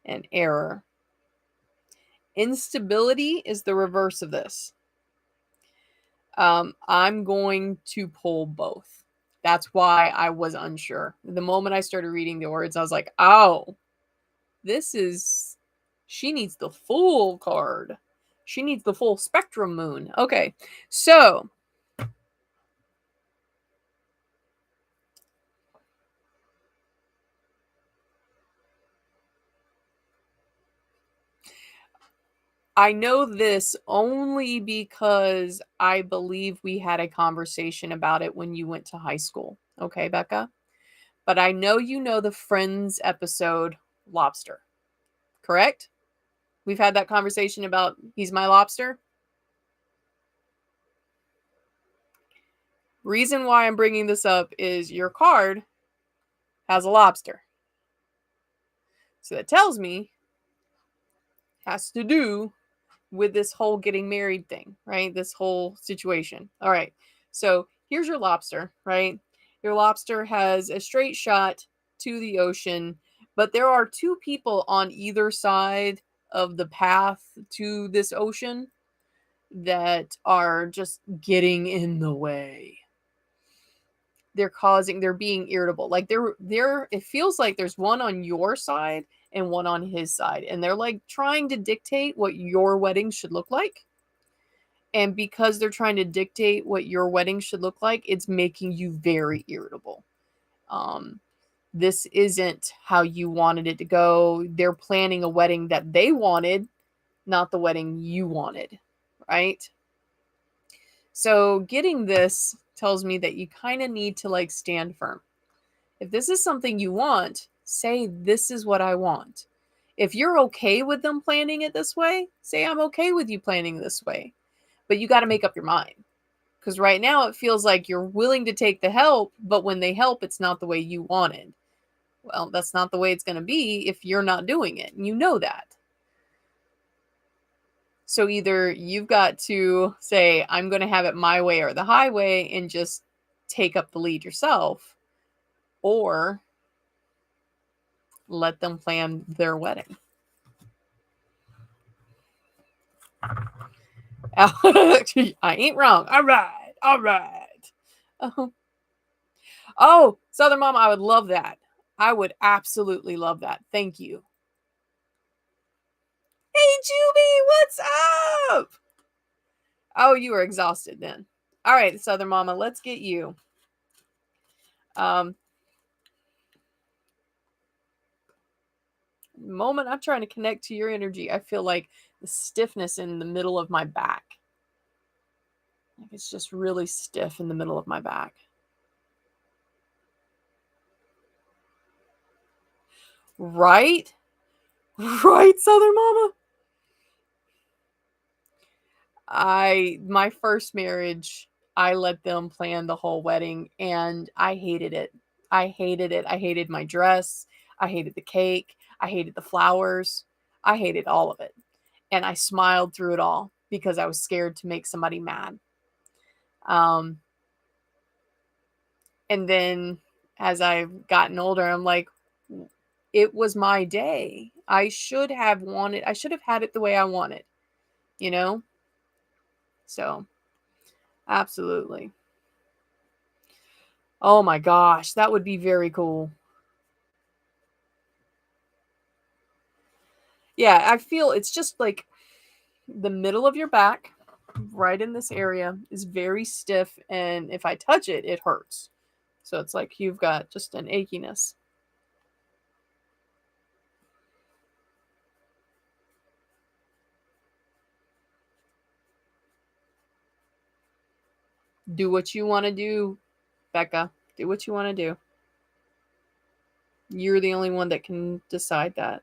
and error. Instability is the reverse of this. I'm going to pull both. That's why I was unsure. The moment I started reading the words, I was like, oh, this is, she needs the full card. She needs the full spectrum moon. Okay, so I know this only because I believe we had a conversation about it when you went to high school. Okay, Becca? But I know you know the Friends episode Lobster, correct? We've had that conversation about he's my lobster. Reason why I'm bringing this up is your card has a lobster. So that tells me has to do with this whole getting married thing, right? This whole situation. All right. So here's your lobster, right? Your lobster has a straight shot to the ocean, but there are two people on either side of the path to this ocean that are just getting in the way. They're being irritable. Like it feels like there's one on your side and one on his side, and they're like trying to dictate what your wedding should look like. And because they're trying to dictate what your wedding should look like, it's making you very irritable. This isn't how you wanted it to go. They're planning a wedding that they wanted, not the wedding you wanted, right? So getting this tells me that you kind of need to like stand firm. If this is something you want, say, this is what I want. If you're okay with them planning it this way, say, I'm okay with you planning this way. But you got to make up your mind. Because right now it feels like you're willing to take the help, but when they help, it's not the way you wanted. Well, that's not the way it's going to be if you're not doing it. And you know that. So either you've got to say, I'm going to have it my way or the highway and just take up the lead yourself, or let them plan their wedding. I ain't wrong. All right. All right. Oh, Southern Mama, I would love that. I would absolutely love that. Thank you. Hey, Juby, what's up? Oh, you were exhausted then. All right, Southern Mama, let's get you. The moment I'm trying to connect to your energy, I feel like the stiffness in the middle of my back. Like it's just really stiff in the middle of my back. Right? Right, Southern Mama? My first marriage, I let them plan the whole wedding and I hated it. I hated it. I hated my dress. I hated the cake. I hated the flowers. I hated all of it. And I smiled through it all because I was scared to make somebody mad. And then as I've gotten older, I'm like, it was my day. I should have had it the way I wanted, you know? So, absolutely. Oh my gosh, that would be very cool. Yeah, I feel it's just like the middle of your back, right in this area, is very stiff. And if I touch it, it hurts. So it's like you've got just an achiness. Do what you want to do, Becca. Do what you want to do. You're the only one that can decide that.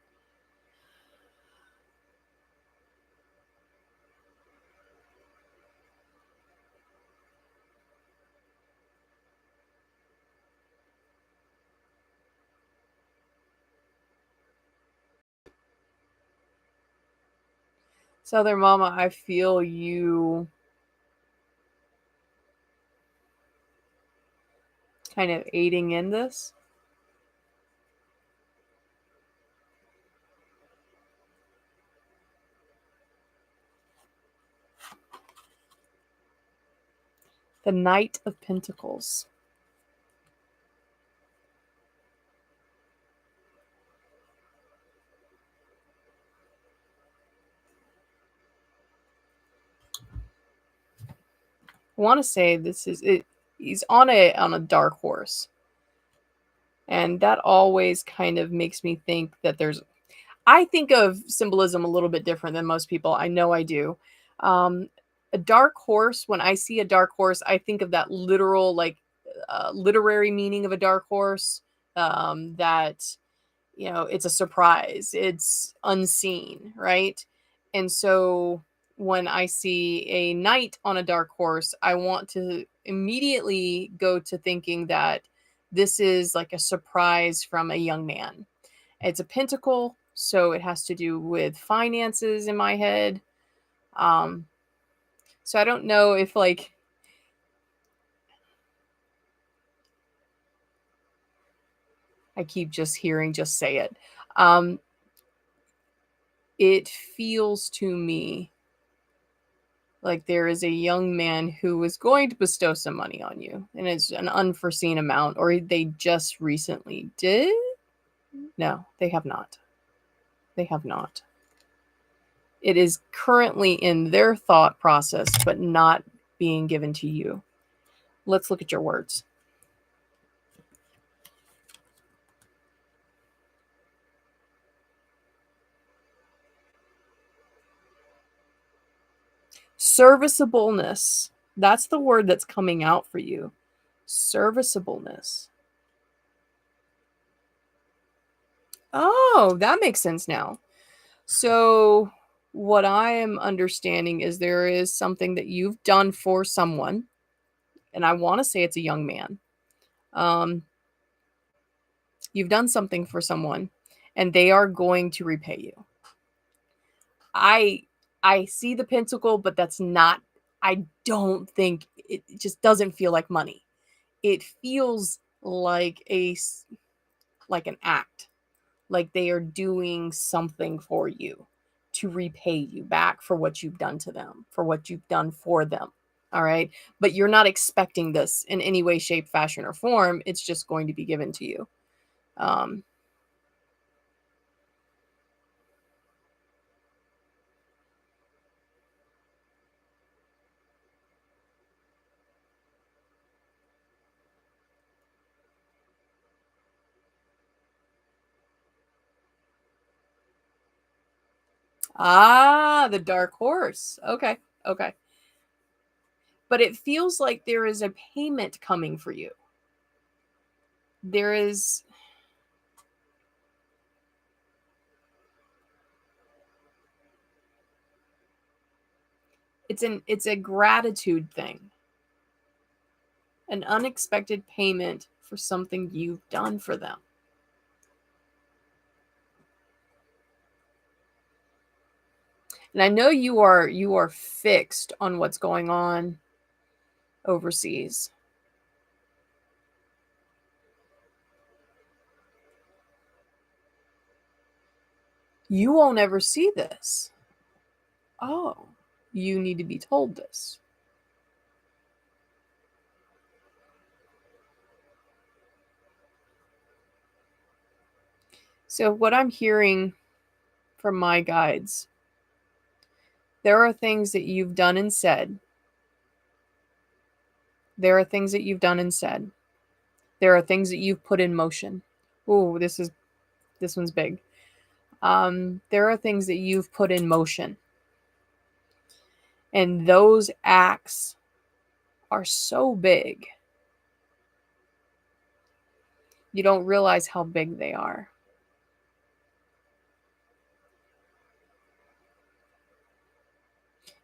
Southern Mama, I feel you kind of aiding in this. The Knight of Pentacles. I want to say this is it. He's on a dark horse, and that always kind of makes me think that there's. I think of symbolism a little bit different than most people. I know I do. Um, a dark horse. When I see a dark horse, I think of that literal, like, literary meaning of a dark horse. That it's a surprise, it's unseen, right? And so when I see a knight on a dark horse, I want to immediately go to thinking that this is like a surprise from a young man. It's a pentacle, so it has to do with finances in my head. um so I don't know if, like, I keep just hearing, just say it. um it feels to me like there is a young man who is going to bestow some money on you, and it's an unforeseen amount, or they just recently did. No, they have not. They have not. It is currently in their thought process, but not being given to you. Let's look at your words. Serviceableness. That's the word that's coming out for you. Serviceableness. Oh, that makes sense now. So, what I am understanding is there is something that you've done for someone, and I want to say it's a young man. Um, you've done something for someone, and they are going to repay you. I I see the pentacle, but that's not. I don't think it just doesn't feel like money. It feels like like an act, like they are doing something for you to repay you back for what you've done to them, for what you've done for them. All right. But you're not expecting this in any way, shape, fashion, or form. It's just going to be given to you. Um, the dark horse. Okay. Okay. But it feels like there is a payment coming for you. There is, it's a gratitude thing, an unexpected payment for something you've done for them. And I know you are fixed on what's going on overseas. You won't ever see this. Oh, you need to be told this. So what I'm hearing from my guides, there are things that you've done and said. There are things that you've done and said. There are things that you've put in motion. Oh, this one's big. There are things that you've put in motion, and those acts are so big. You don't realize how big they are.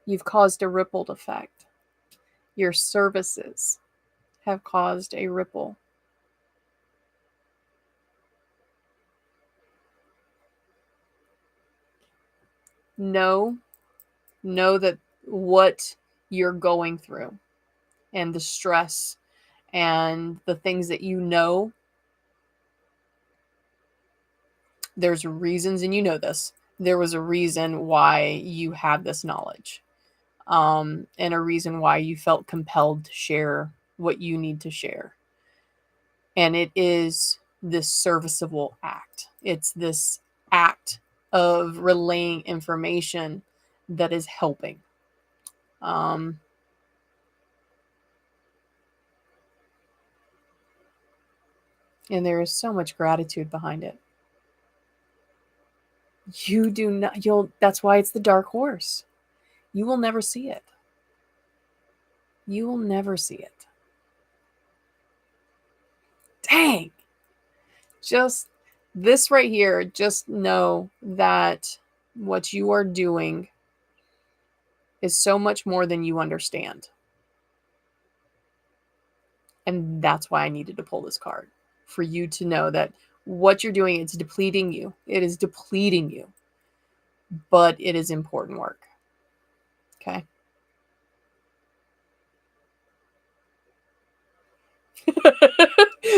You've caused a rippled effect. Your services have caused a ripple. Know, know that what you're going through and the stress and the things that you know, there's reasons, and you know this. There was a reason why you had this knowledge, and a reason why you felt compelled to share what you need to share. And it is this serviceable act. It's this act of relaying information that is helping. Um, and there is so much gratitude behind it. You do not, you'll, that's why it's the dark horse. You will never see it. You will never see it. Dang. Just this right here, just know that what you are doing is so much more than you understand. And that's why I needed to pull this card, for you to know that what you're doing, it's depleting you. It is depleting you, but it is important work. Okay.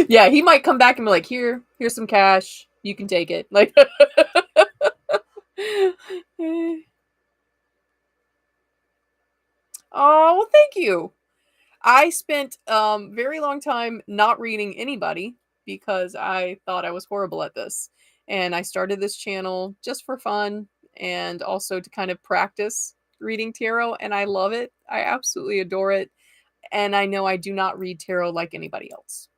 Yeah, he might come back and be like, here's some cash. You can take it. Like, oh, well, thank you. I spent very long time not reading anybody because I thought I was horrible at this. And I started this channel just for fun. and also to kind of practice reading tarot, and I love it. I absolutely adore it. And I know I do not read tarot like anybody else.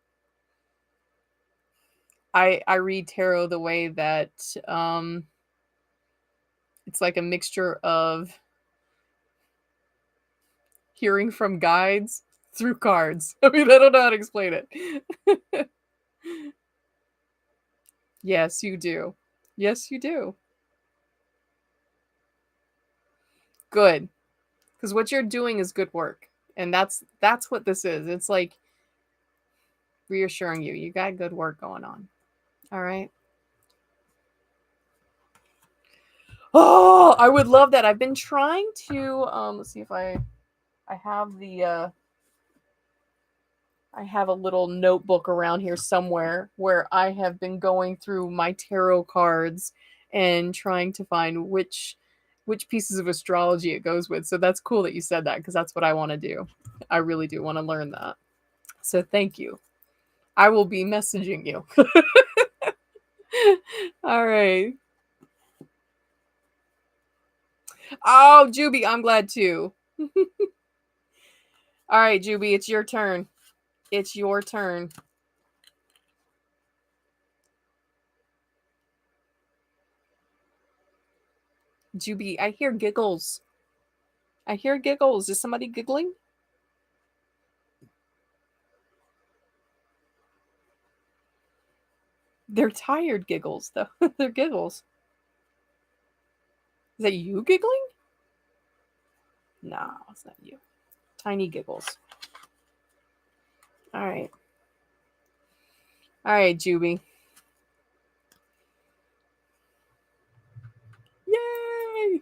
I read tarot the way that it's like a mixture of hearing from guides through cards. I mean, I don't know how to explain it. Yes, you do. Yes, you do. Good. Because what you're doing is good work. And that's what this is. It's like reassuring you. You got good work going on. All right. Oh, I would love that. I've been trying to let's see if I have the I have a little notebook around here somewhere where I have been going through my tarot cards and trying to find which pieces of astrology it goes with. So that's cool that you said that because that's what I want to do. I really do want to learn that. So thank you. I will be messaging you. All right. Oh, Juby, I'm glad too. All right, Juby, it's your turn. It's your turn. Juby, I hear giggles. I hear giggles. Is somebody giggling? They're tired giggles, though. They're giggles. Is that you giggling? No, it's not you. Tiny giggles. All right. All right, Juby. Yay!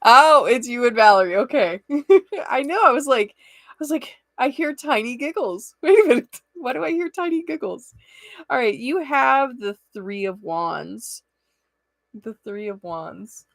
Oh, it's you and Valerie. Okay. I know. I was like, I hear tiny giggles. Wait a minute. Why do I hear tiny giggles? All right, you have the 3 of Wands. The 3 of Wands.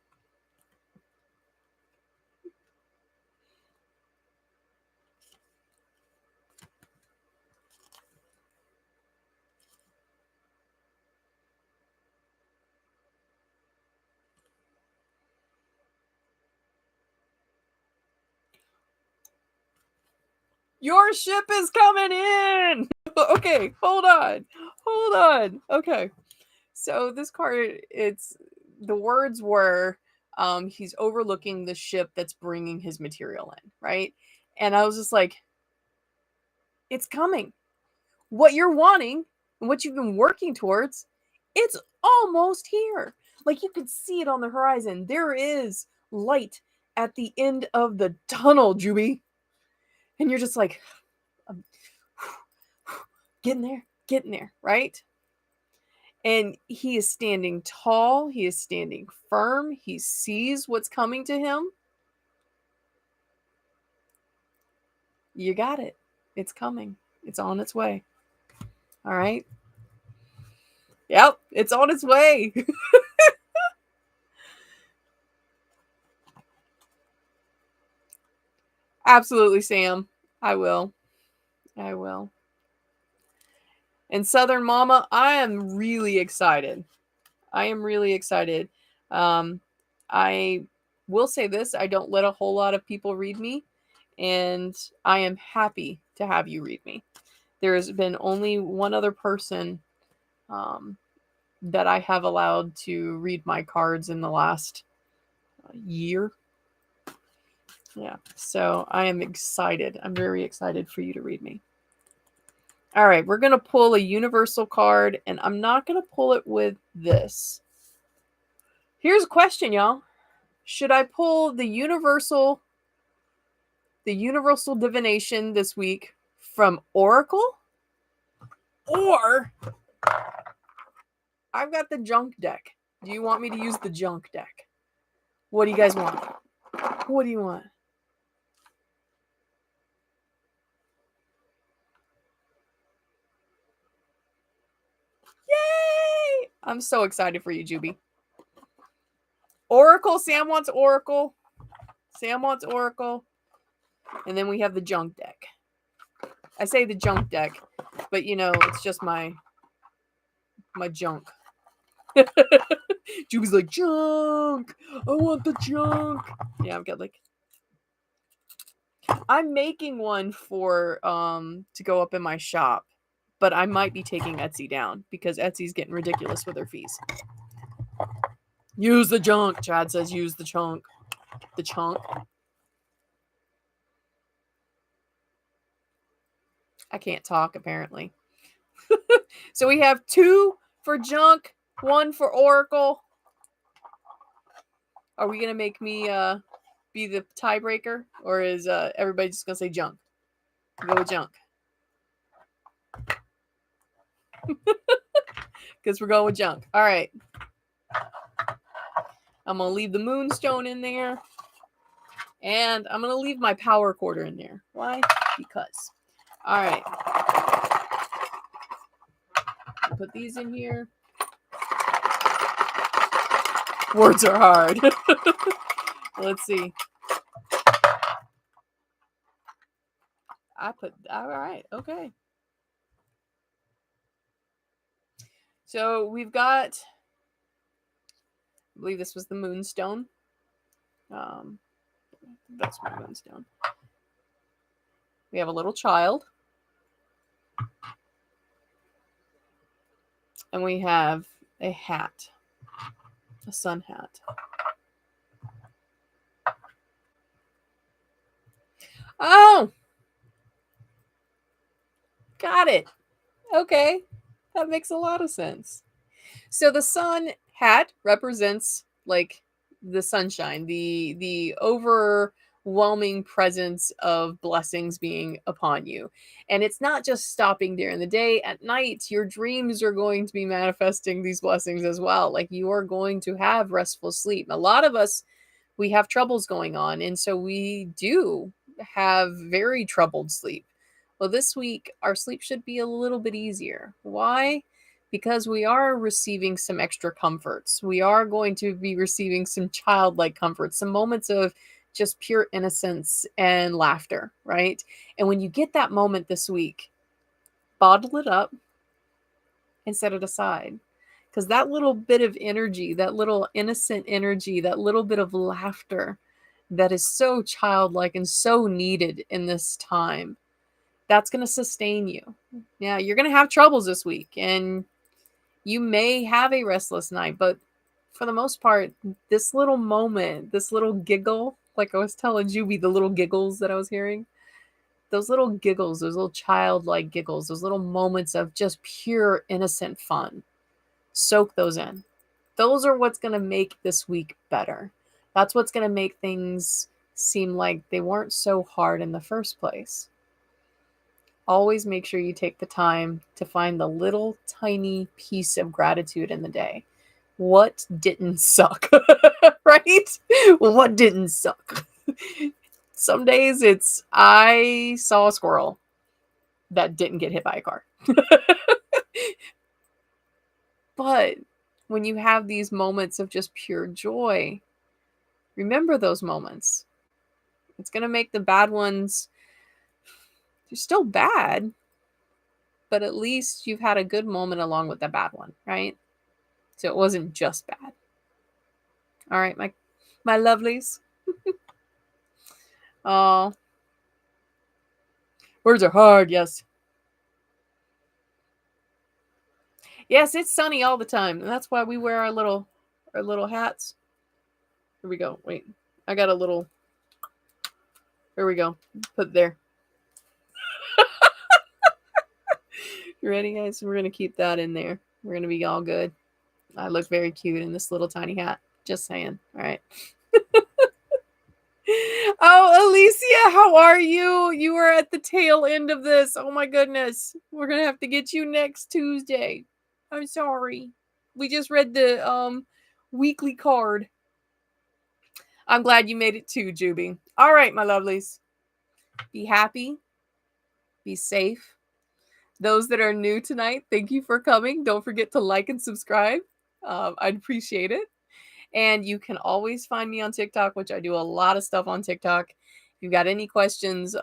Your ship is coming in. Okay, hold on. Hold on. Okay. So this card, it's the words were he's overlooking the ship that's bringing his material in, right? And I was just like, it's coming. What you're wanting and what you've been working towards, it's almost here. Like you could see it on the horizon. There is light at the end of the tunnel, Juby. And you're just like, um, getting there, right? And he is standing tall, he is standing firm, he sees what's coming to him. You got it. It's coming. It's on its way. All right. Yep, it's on its way. Absolutely, Sam. I will. I will. And Southern Mama, I am really excited. I am really excited. I will say this, I don't let a whole lot of people read me, and I am happy to have you read me. There has been only one other person that I have allowed to read my cards in the last year. Yeah, so I am excited. I'm very excited for you to read me. All right, we're going to pull a universal card, and I'm not going to pull it with this. Here's a question, y'all. Should I pull the universal divination this week from Oracle, or I've got the junk deck? Do you want me to use the junk deck? What do you guys want? What do you want? Yay! I'm so excited for you, Juby. Oracle. Sam wants Oracle. Sam wants Oracle. And then we have the junk deck. I say the junk deck, but you know, it's just my junk. Juby's like, junk! I want the junk! Yeah, I've got like... I'm making one for, to go up in my shop. But I might be taking Etsy down because Etsy's getting ridiculous with their fees. Use the junk. Chad says use the chunk. The chunk. I can't talk, apparently. So we have 2 for junk, 1 for Oracle. Are we going to make me be the tiebreaker? Or is everybody just going to say junk? Go with junk. Because we're going with junk. All right. I'm going to leave the moonstone in there. And I'm going to leave my power quarter in there. Why? Because. All right. Put these in here. Words are hard. Let's see. All right. Okay. So we've got, I believe this was the moonstone. That's my moonstone. We have a little child. And we have a hat. A sun hat. Oh! Got it. Okay. That makes a lot of sense. So the sun hat represents like the sunshine, the overwhelming presence of blessings being upon you. And it's not just stopping during the day. At night, your dreams are going to be manifesting these blessings as well. Like you are going to have restful sleep. A lot of us, we have troubles going on, and so we do have very troubled sleep. Well, this week our sleep should be a little bit easier. Why? Because we are receiving some extra comforts. We are going to be receiving some childlike comforts, some moments of just pure innocence and laughter, right? And when you get that moment this week, bottle it up and set it aside. Because that little bit of energy, that little innocent energy, that little bit of laughter that is so childlike and so needed in this time, that's going to sustain you. Yeah, you're going to have troubles this week and you may have a restless night, but for the most part, this little moment, this little giggle, like I was telling Juby, the little giggles that I was hearing, those little giggles, those little childlike giggles, those little moments of just pure innocent fun, soak those in. Those are what's going to make this week better. That's what's going to make things seem like they weren't so hard in the first place. Always make sure you take the time to find the little tiny piece of gratitude in the day. What didn't suck? Right? What didn't suck? Some days it's, I saw a squirrel that didn't get hit by a car. But when you have these moments of just pure joy, remember those moments. It's going to make the bad ones, they're still bad, but at least you've had a good moment along with the bad one, right? So it wasn't just bad. All right, my lovelies. Oh, words are hard. Yes. Yes, it's sunny all the time, and that's why we wear our little hats. Here we go. Wait, I got a little. Here we go. Put it there. You ready, guys? We're gonna keep that in there. We're gonna be all good. I look very cute in this little tiny hat. Just saying. All right. Oh, Alicia, how are you? You are at the tail end of this. Oh my goodness. We're gonna have to get you next Tuesday. I'm sorry. We just read the weekly card. I'm glad you made it too, Juby. All right, my lovelies. Be happy. Be safe. Those that are new tonight, thank you for coming. Don't forget to like and subscribe. I'd appreciate it. And you can always find me on TikTok, which I do a lot of stuff on TikTok. If you've got any questions,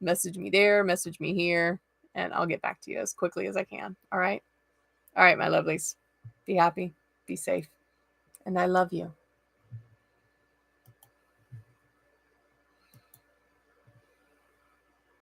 message me there, message me here, and I'll get back to you as quickly as I can. All right? All right, my lovelies. Be happy. Be safe. and I love you.